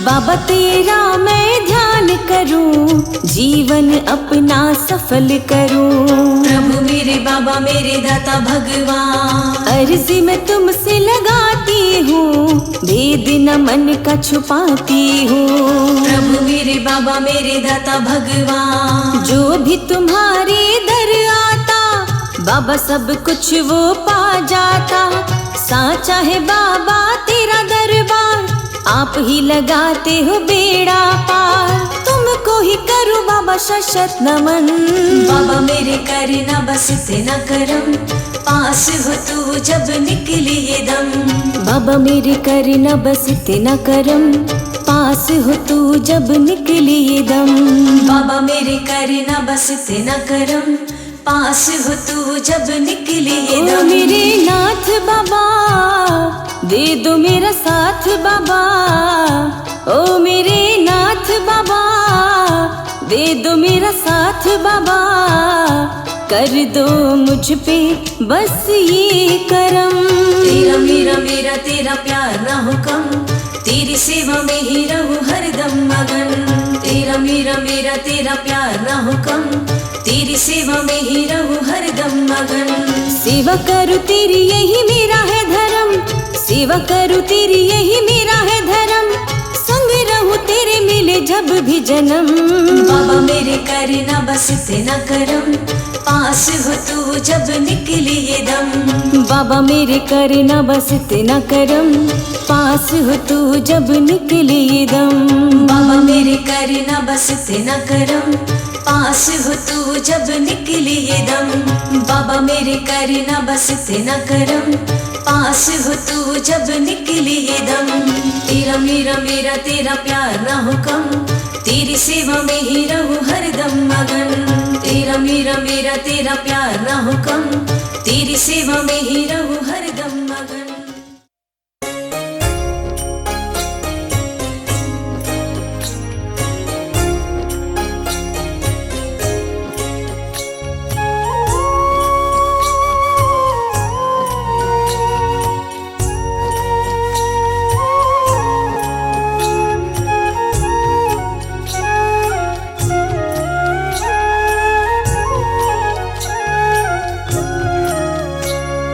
बाबा तेरा मैं ध्यान करूं, जीवन अपना सफल करूं। प्रभु मेरे बाबा मेरे दाता भगवान, अर्जी मैं तुमसे लगाती हूँ, भेद न मन का छुपाती हूँ। प्रभु मेरे बाबा मेरे दाता भगवान, जो भी तुम्हारे दर आता, बाबा सब कुछ वो पा जाता। साचा है बाबा तेरा दरबार, आप ही लगाते हो बेड़ा पार। तुमको ही करूँ बाबा शत नमन, बाबा मेरे करना बस इतना करम, पास हो तू जब निकले ये दम। बाबा मेरे करना बस इतना करम, पास हो तू जब निकले ये दम। बाबा मेरे करना बस इतना करम, पास हो तू जब निकले ये ओ दम। मेरे नाथ बाबा दे दो मेरा साथ बाबा, ओ मेरे नाथ बाबा दे दो मेरा साथ बाबा। कर दो मुझ पे बस ये करम, तेरा मेरा मेरा तेरा प्यार ना हो कम, तेरी सेवा में ही रहूं हरदम मगन। तेरा मेरा मेरा तेरा प्यार ना हो कम, तेरी सेवा में ही रहूं हरदम मगन। सेवा करूँ तेरी यही मेरा है धर्म, सेवा करूँ तेरी यही मेरा है धर्म। संग रहूं तेरे मिले जब भी जन्म, बाबा मेरे करना बस इतना करम, पास हो तू जब निकले ये दम। बाबा मेरे करना बस इतना करम, पास हो तू जब निकले ये दम। बाबा मेरे करना बस इतना करम, पास हो तू जब निकले ये दम। बाबा मेरे करना बस इतना करम, पास हो तू जब निकले ये दम। तेरा मेरा मेरा तेरा प्यार ना हो कम, तेरी सेवा में ही रहूं हरदम मगन। तेरा मेरा मेरा तेरा प्यार ना हो कम, तेरी सेवा में ही रहूं हरदम मगन।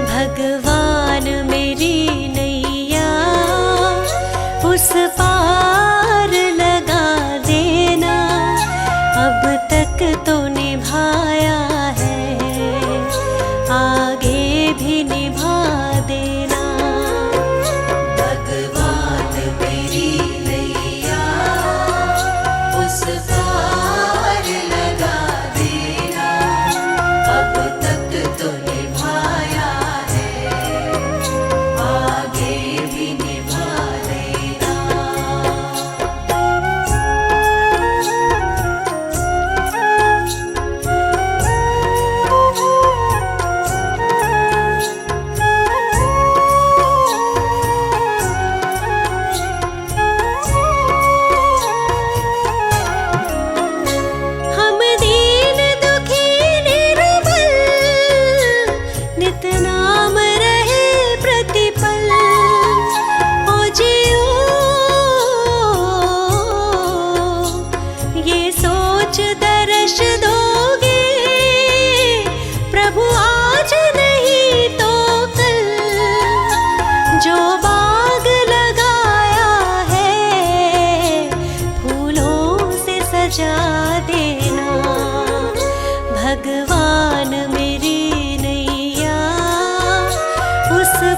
भगवान मेरी नैया उस पार लगा देना, अब तक तो निभाया है आगे भी निभा देना। भगवान मेरी नैया उस पार लगा देना, अब तक तो निभाया है आगे भी निभा देना।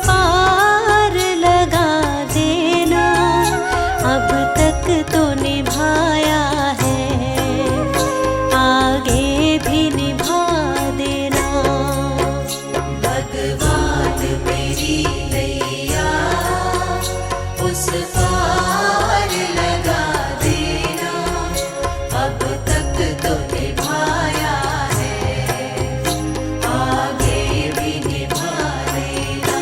पार लगा देना, अब तक तो निभाया है, आगे भी निभा देना। भगवान मेरी नैया उस पार लगा देना, अब तक तो निभाया है, आगे भी निभा देना।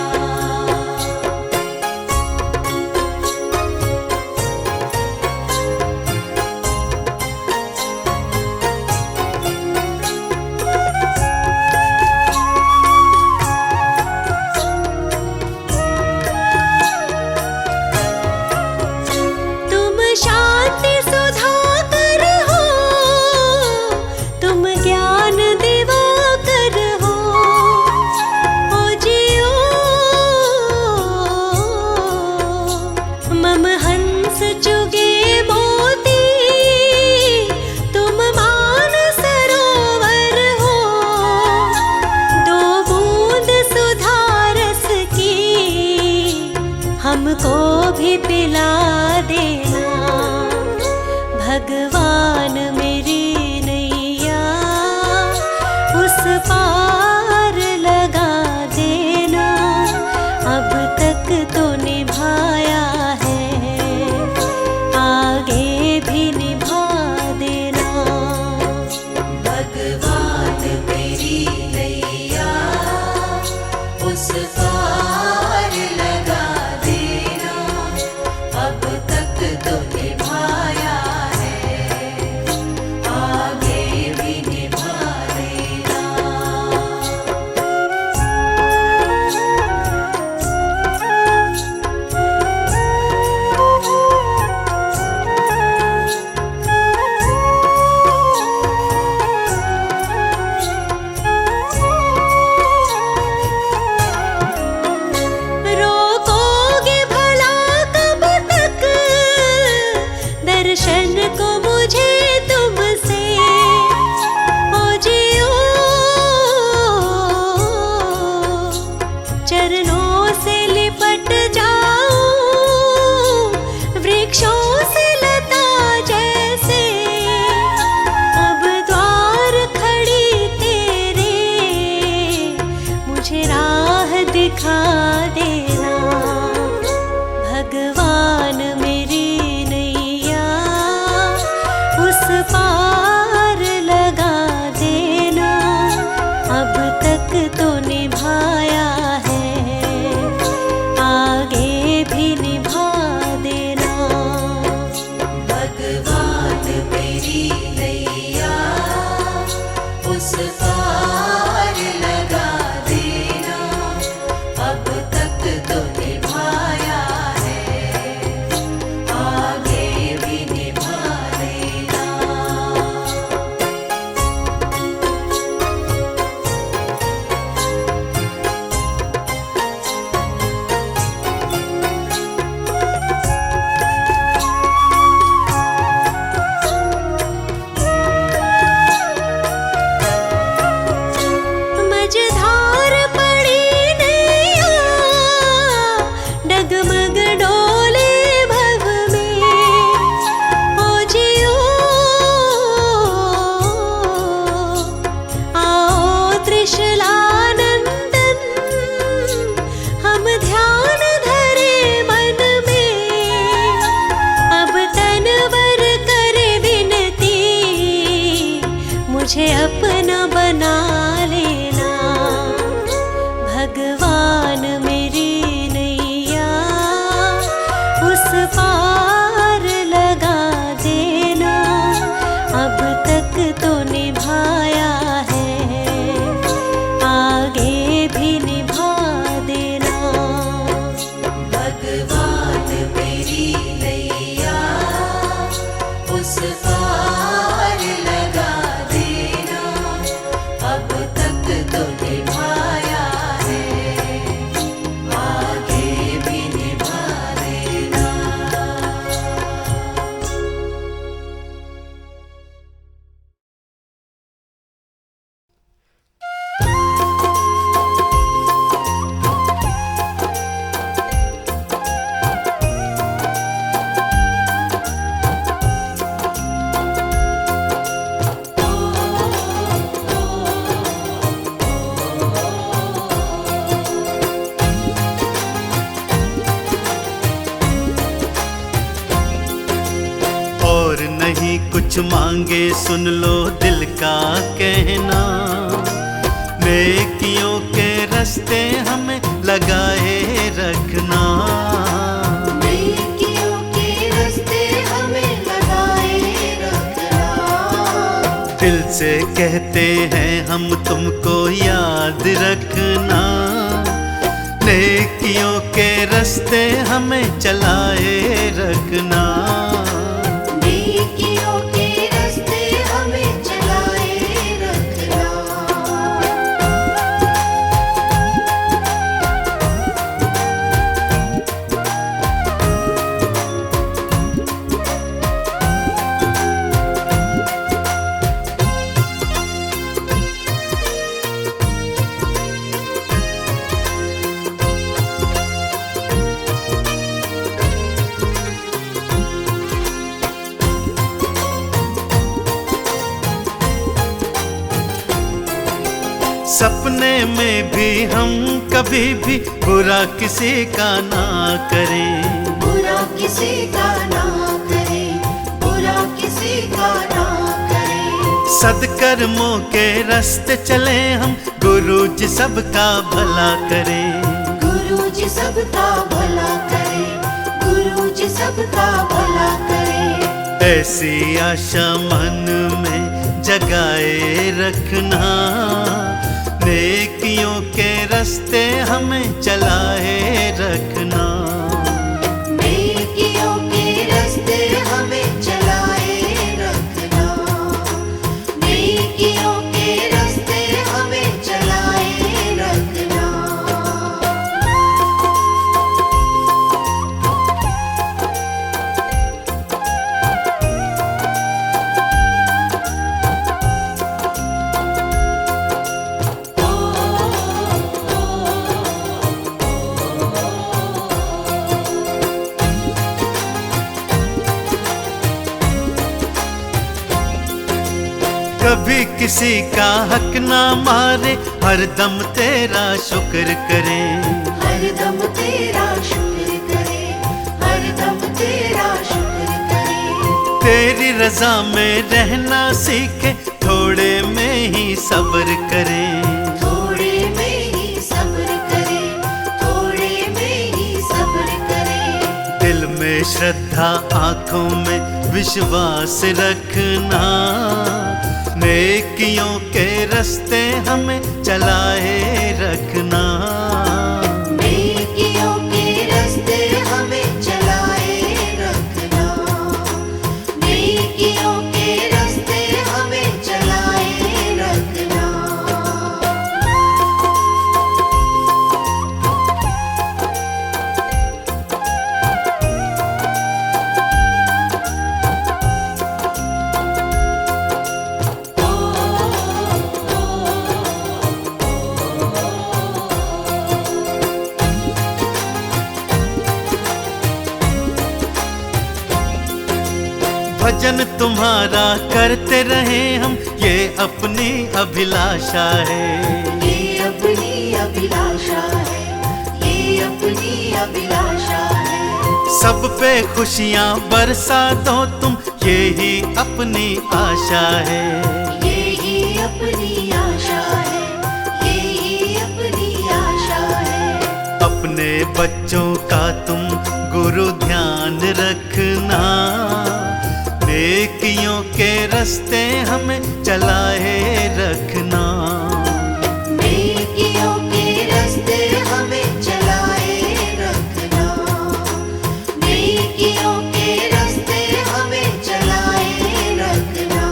तुम शांति सुधाकर हो, तुम ज्ञान दिवाकर हो, ओ जियो मम हंस चुगे मोती, तुम मान सरोवर हो, दो बूंद सुधा रस की हमको भी पिला देना। भगवान मेरी नैया उस पार लगा देना, अब तक तो निभाया है, आगे भी निभा देना। भगवान मेरी नैया उस पार लगा देना, अब तक तो निभाया है, आगे भी निभा देना। रोकोगे भला कब तक दर्शन को मुझे तुमसे, ओ जियो चरणों से लिपट जाऊं, वृक्षों से लता जैसे, अब द्वार खड़ी तेरे, मुझे राह दिखा देना। भगवान मेरी नैया उस पार लगा देना, अब तक तो निभाया है, आगे भी निभा देना। भगवान मेरी नैया उस पार लगा देना, अब तक तो निभाया है, कुछ मांगे सुन लो दिल का कहना, नेकियों के रास्ते हमें लगाए रखना। नेकियों के रास्ते हमें लगाए रखना। दिल से कहते हैं हम तुमको याद रखना, नेकियों के रास्ते हमें चलाए रखना। नेकियों के रास्ते हमें चलाए रखना। सपने में भी हम कभी भी बुरा किसी का ना करें, बुरा किसी का ना करें, बुरा किसी का ना करें। सद्कर्मों के रास्ते चले हम, गुरु जी सबका भला करें। गुरु जी सबका भला करें, गुरु जी सबका भला करें। ऐसी आशा मन में जगाए रखना, नेकियों के रास्ते हमें चलाए रखना। नेकियों के रास्ते हमें चलाए रखना। नेकियों के रास्ते हमें चलाए रखना। कभी किसी का हक ना मारे, हर दम तेरा शुक्र करें। हर दम तेरा शुक्र करें, हर दम तेरा शुक्र करें। तेरी रजा में रहना सीखे, थोड़े में ही सब्र करें। थोड़े में ही सब्र करें, थोड़े में ही सब्र करें। दिल में श्रद्धा, आंखों में विश्वास रखना, नेकियों के रास्ते हमें चलाए रखना। नेकियों के रास्ते हमें चलाए रखना। नेकियों के रास्ते हमें चलाए रखना। भजन तुम्हारा करते रहे हम, ये अपनी अभिलाषा है। ये अपनी अभिलाषा है, ये अपनी अभिलाषा है। सब पे खुशियाँ बरसा दो तुम, यही अपनी आशा है। यही अपनी आशा है, यही अपनी आशा है। अपने बच्चों का तुम गुरु ध्यान रखना, नेकियों के रास्ते हमें चलाए रखना। नेकियों के रास्ते हमें चलाए रखना। नेकियों के रास्ते हमें चलाए रखना।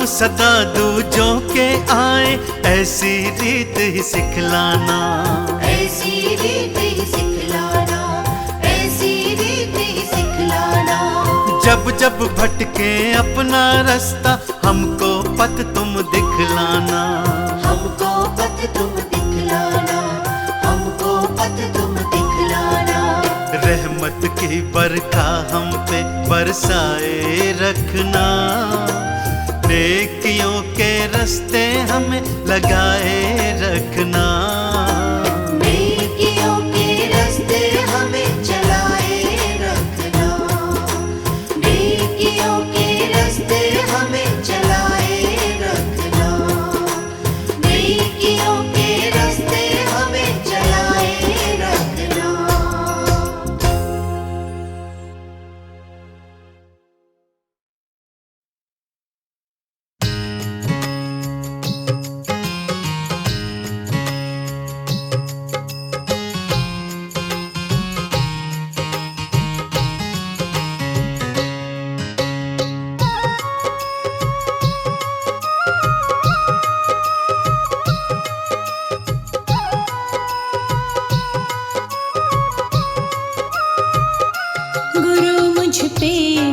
सदा दूजों के आए, ऐसी रीत ही सिखलाना। ऐसी रीत ही सिखलाना, ऐसी रीत ही सिखलाना। जब जब भटके अपना रास्ता हमको पथ तुम दिखलाना, हमको पथ तुम दिखलाना, हमको पथ तुम दिखलाना। रहमत की बरखा हम पे बरसाए रखना, नेकियों के रास्ते हमें लगाए रखना, नेकियों के रास्ते हमें चलाए रखना, नेकियों के रास्ते हमें चलाए रखना, नेकियों के रास्ते हमें चलाए रखना। पे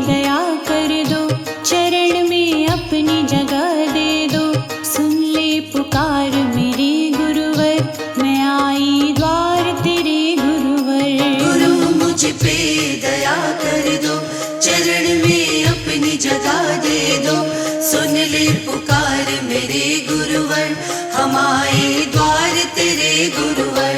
दया कर दो, चरण में अपनी जगह दे दो, सुन ले पुकार मेरे गुरुवर, मैं आई द्वार तेरे गुरुवर। गुरु मुझ पे दया कर दो, चरण में अपनी जगह दे दो, सुन ले पुकार मेरे गुरुवर, हम आए द्वार तेरे गुरुवर।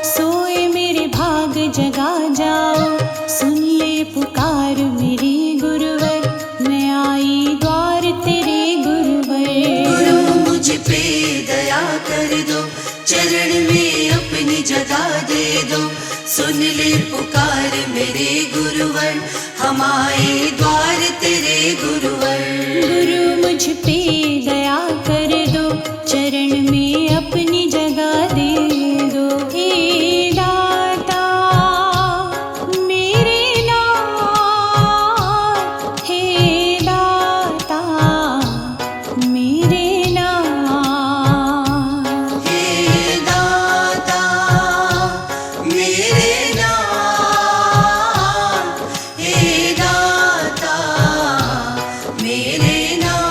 सोए मेरे भाग जगा जाओ, सुन ले पुकार मेरे गुरुवर, मैं आई द्वार तेरे गुरुवर। गुरु मुझ पे दया कर दो, चरण में अपनी जगह दे दो, सुन ले पुकार मेरे गुरुवर, हम आए द्वार तेरे गुरुवर। गुरु मुझ पे दया कर दो, चरण में अपनी जगह दे दो, हे दाता मेरे नाथ, हे दाता मेरे नाथ, हे दाता मेरे नाथ, हे दाता मेरे नाथ।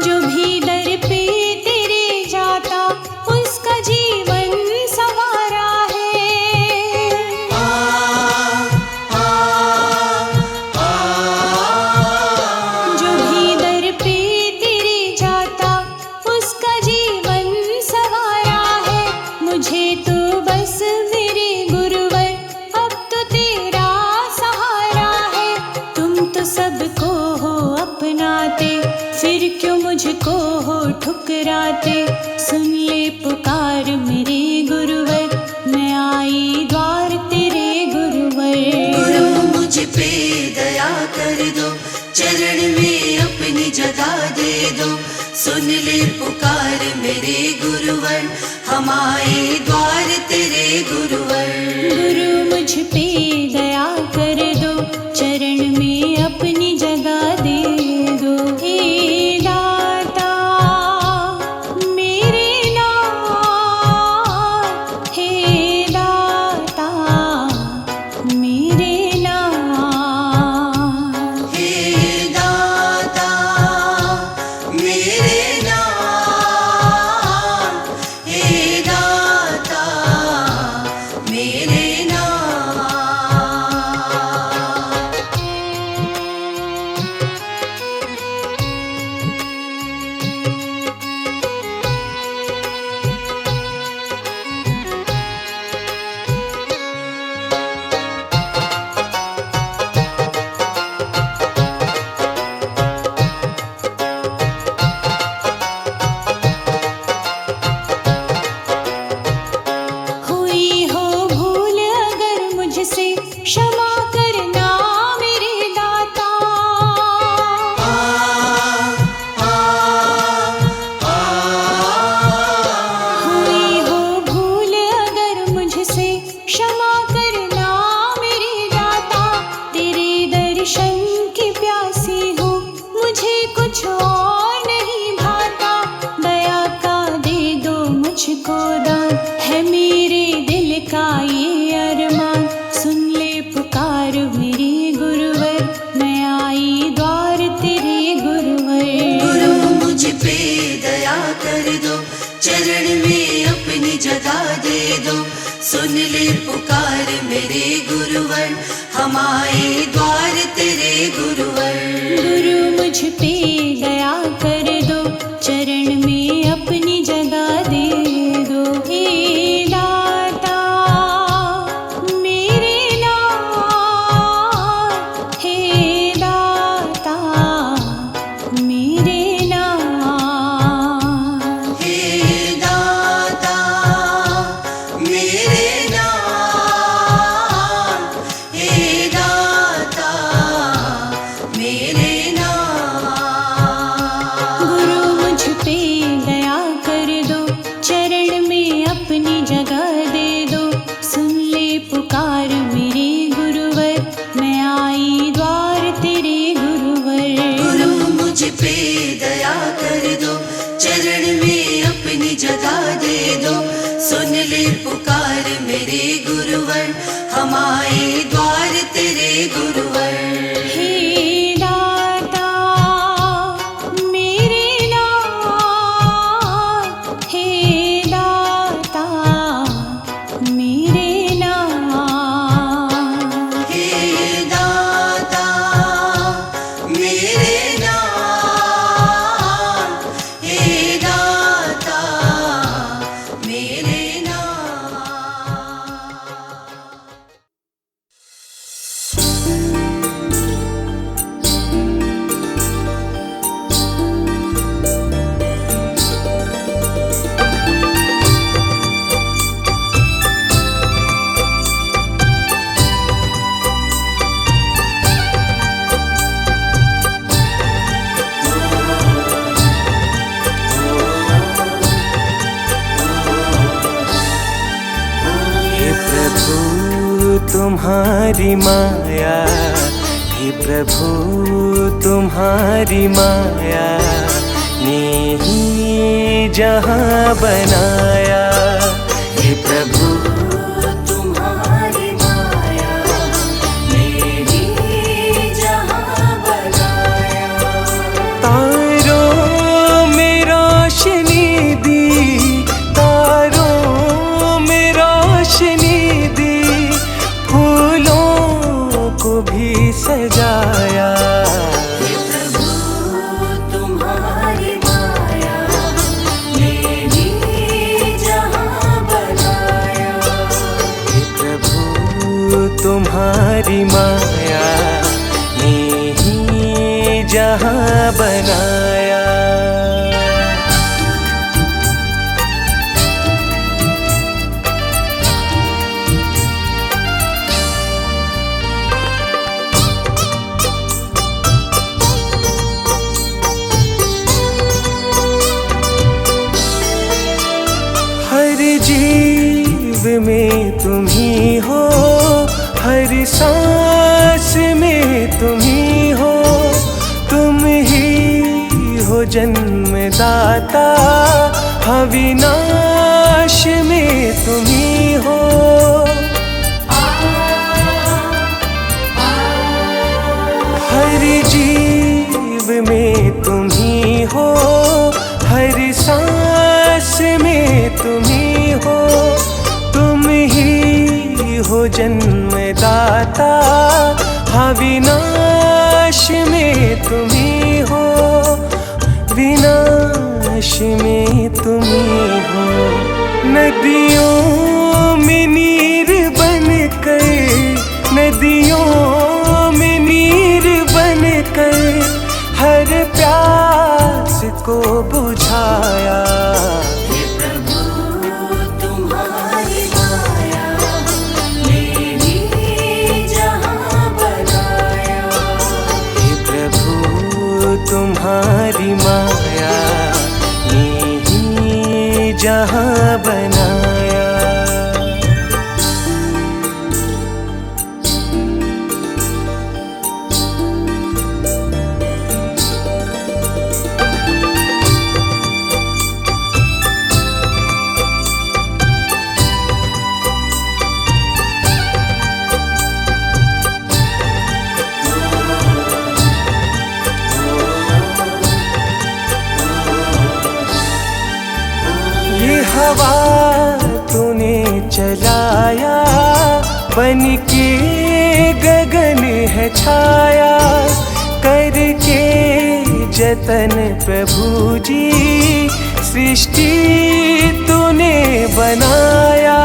जो भी दर पे तेरे जाता उसका जीवन संवारा है, जो भी दर पे तेरे जाता उसका जीवन संवारा है। मुझे तो बस मेरे गुरुवर अब तो तेरा सहारा है, तुम तो सबको हो अपनाते, फिर क्यों मुझको हो ठुकराते, सुन ले पुकार मेरे गुरुवर, मैं आई द्वार तेरे गुरुवर। चरण में अपनी जगह दे दो। सुन ले पुकार मेरे गुरुवर, हम आए द्वार तेरे गुरुवर। गुरु मुझ पे दया कर दो, चरण में अपनी जगह दे दो। हे दाता मेरे नाथ, हे दाता मेरे नाथ, हे दाता मेरे नाथ, हे दाता मेरे नाथ। हुई हो भूल अगर मुझसे क्षमा करना मेरे दाता। हुई हो भूल अगर मुझसे क्षमा करना मेरे दाता। तेरे दर्शन की प्यासी हूँ, मुझे कुछ और नहीं भाता। दया का दे दो मुझको दान, है मेरे दिल का ये अरमान। सुन ले पुकार मेरे गुरुवर, मैं आई द्वार तेरे गुरुवर। गुरु मुझ पे दया कर दो, चरण में अपनी जगह दे दो। सुन ले पुकार मेरे गुरुवर, हम आए द्वार तेरे गुरुवर। गुरु मुझ पे दया कर दो, चरण में अपनी जगह दे दो। हे दाता मेरे नाथ, हे दाता मेरे नाथ, हे दाता मेरे नाथ, हे दाता मेरे नाथ। गुरु मुझ पे दया कर दो, चरण में अपनी जगह दे दो। सुन ले पुकार मेरे गुरुवर, मैं आई द्वार तेरे गुरुवर। गुरु मुझ पे दया कर दो, चरण में अपनी जगह दे दो। सुन ले पुकार मेरे गुरुवर, हम आए द्वार तेरे गुरुवर। हे दाता मेरे नाथ, हे दाता मेरे नाथ, हे दाता मेरे नाथ, हे दाता मेरे तुम्हारी माया, हे प्रभु तुम्हारी माया ने ही जहाँ बनाया। हे प्रभु तुम्हारी माया ने ही जहाँ बनाया। तारों में रोशनी दी, तारों में रोशनी दी, फूलों को भी सजाया। हे प्रभु तुम्हारी माया ने ही जहाँ बनाया। हे प्रभु तुम्हारी माया ने ही जहाँ बनाया। जीव में तुम ही हो, हर सांस में तुम ही हो, तुम ही हो जन्मदाता, अविनाश में तुम ही हो। हर जीव में तुम ही हो, हर सांस में तुम ही हो, तुम ही हो जन्मदाता, अविनाश में तुम ही हो, विनाश में तुम ही हो। नदियों में नीर बनकर, नदियों में नीर बनकर हर प्यास को बुझाया। हे प्रभु तुम्हारी माया ने ही जहां बनाया। हे प्रभु तुम्हारी माया ने ही जहां बनाया। हवा तूने चलाया, बन के गगन है छाया, करके जतन प्रभु जी सृष्टि तूने बनाया।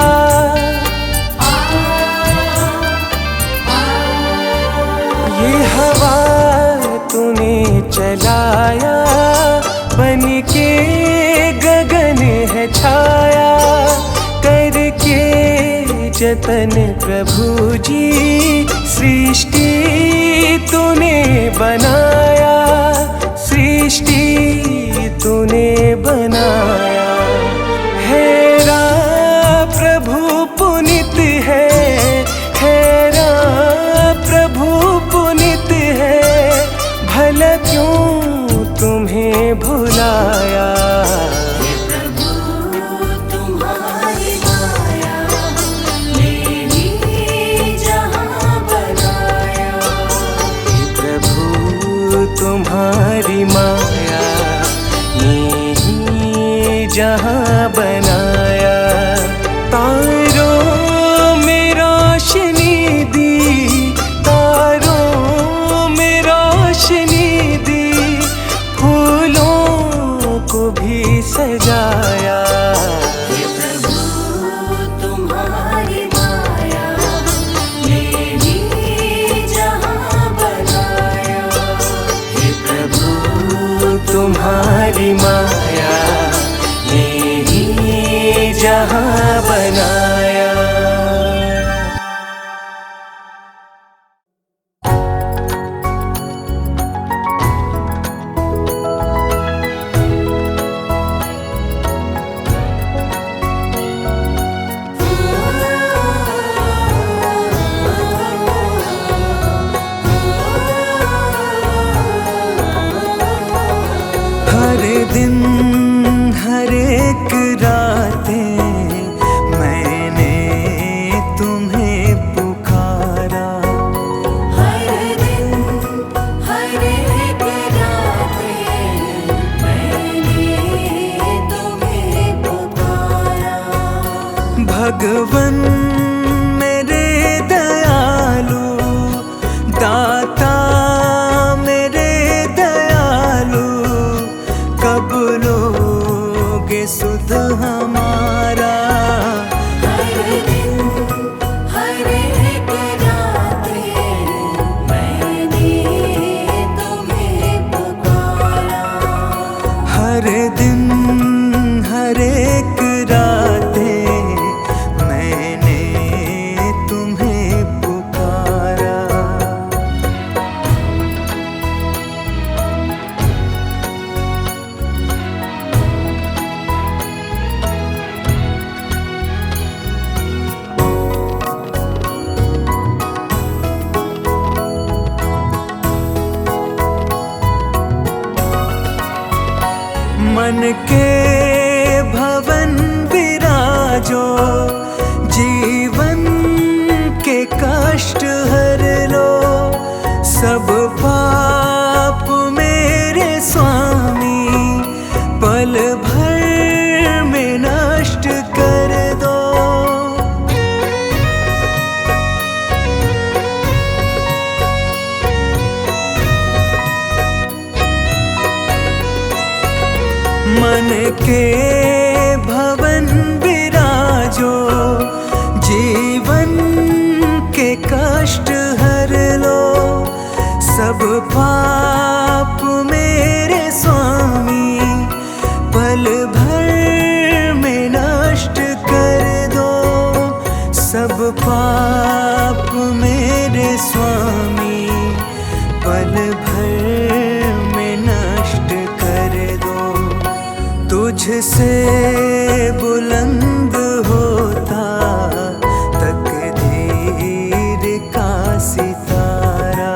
ये हवा तूने चलाया, बन के गगन है छाया, करके जतन प्रभु जी सृष्टि तूने बनाया, सृष्टि तूने बनाया। हेरा प्रभु पुनित है, हेरा प्रभु पुनित है, भला क्यों तुम्हें भुलाया। हे प्रभु तुम्हारी माया ने ही जहां बनाया। हे प्रभु तुम्हारी माया ने ही जहां बनाया। तारों में रोशनी दी, तारों में रोशनी दी, फूलों को भी सजाया। हे प्रभु तुम्हारी माया ने ही जहां बनाया। हे प्रभु तुम्हारी माया ने ही जहां बनाया। हर दिन हर एक रातें मैंने तुम्हें पुकारा। हर दिन हर एक रातें मैंने तुम्हें पुकारा। भगवन मेरे दयालु, दाता मेरे दयालु, कब लोगे सुध हमारा। हर दिन हर एक रातें मैंने तुम्हें पुकारा। हर दिन हर एक रातें मैंने मन के भवन विराजो, जीवन के कष्ट हर लो, सब पाप मेरे स्वामी पल भर में नष्ट कर दो। मन के भवन विराजो, जीवन के कष्ट हर लो, सब पाप मेरे स्वामी पल भर में नष्ट कर दो। सब पाप मेरे स्वामी पल भर में नष्ट कर दो। तुझसे बुलंद होता तकदीर का सितारा,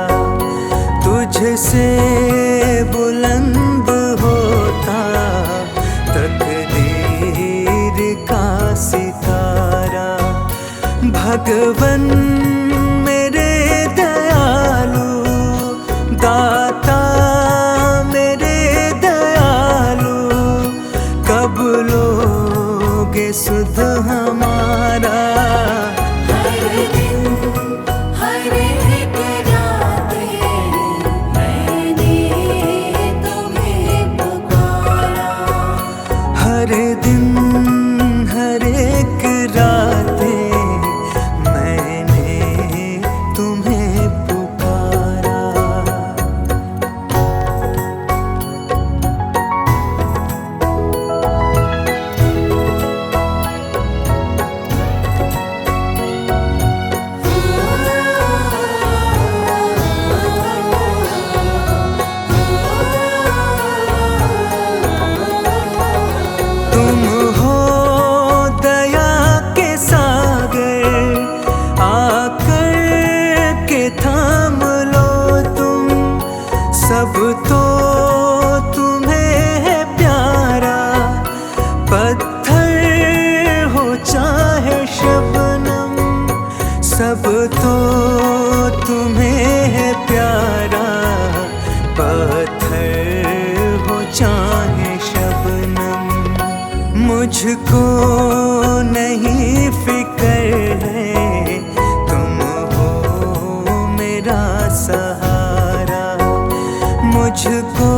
तुझसे बुलंद होता तकदीर का सितारा। भगवन मेरे दयालु, दाता मेरे दयालु, कब लोगे सुध हमारा। हर दिन हर एक रातें मैंने तुम्हें पुकारा। हर दिन हर एक रातें मैंने तुम्हें पुकारा। तुम हो दया के सागर, आकर के थाम लो तुम। सब तो तुम्हें है प्यारा, पत्थर हो चाहे शबनम। सब तो तुम्हें है प्यारा, पत्थर हो चाहे शबनम। मुझको नहीं फिक्र है, तुम हो मेरा सहारा। मुझको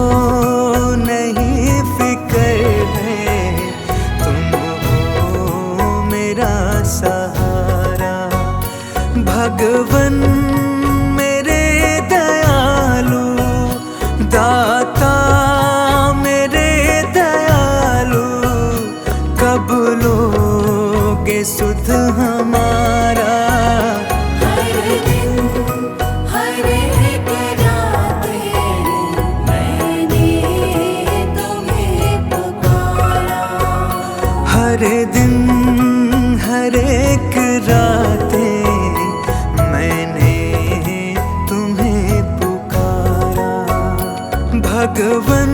नहीं फिक्र है, तुम हो मेरा सहारा। भगवन मेरे दयालु, दाता मेरे दयालु, कब लोगे सुध हमारा। हर दिन हर एक रातें मैंने तुम्हें पुकारा। हर दिन हर एक रातें मैंने तुम्हें पुकारा। भगवन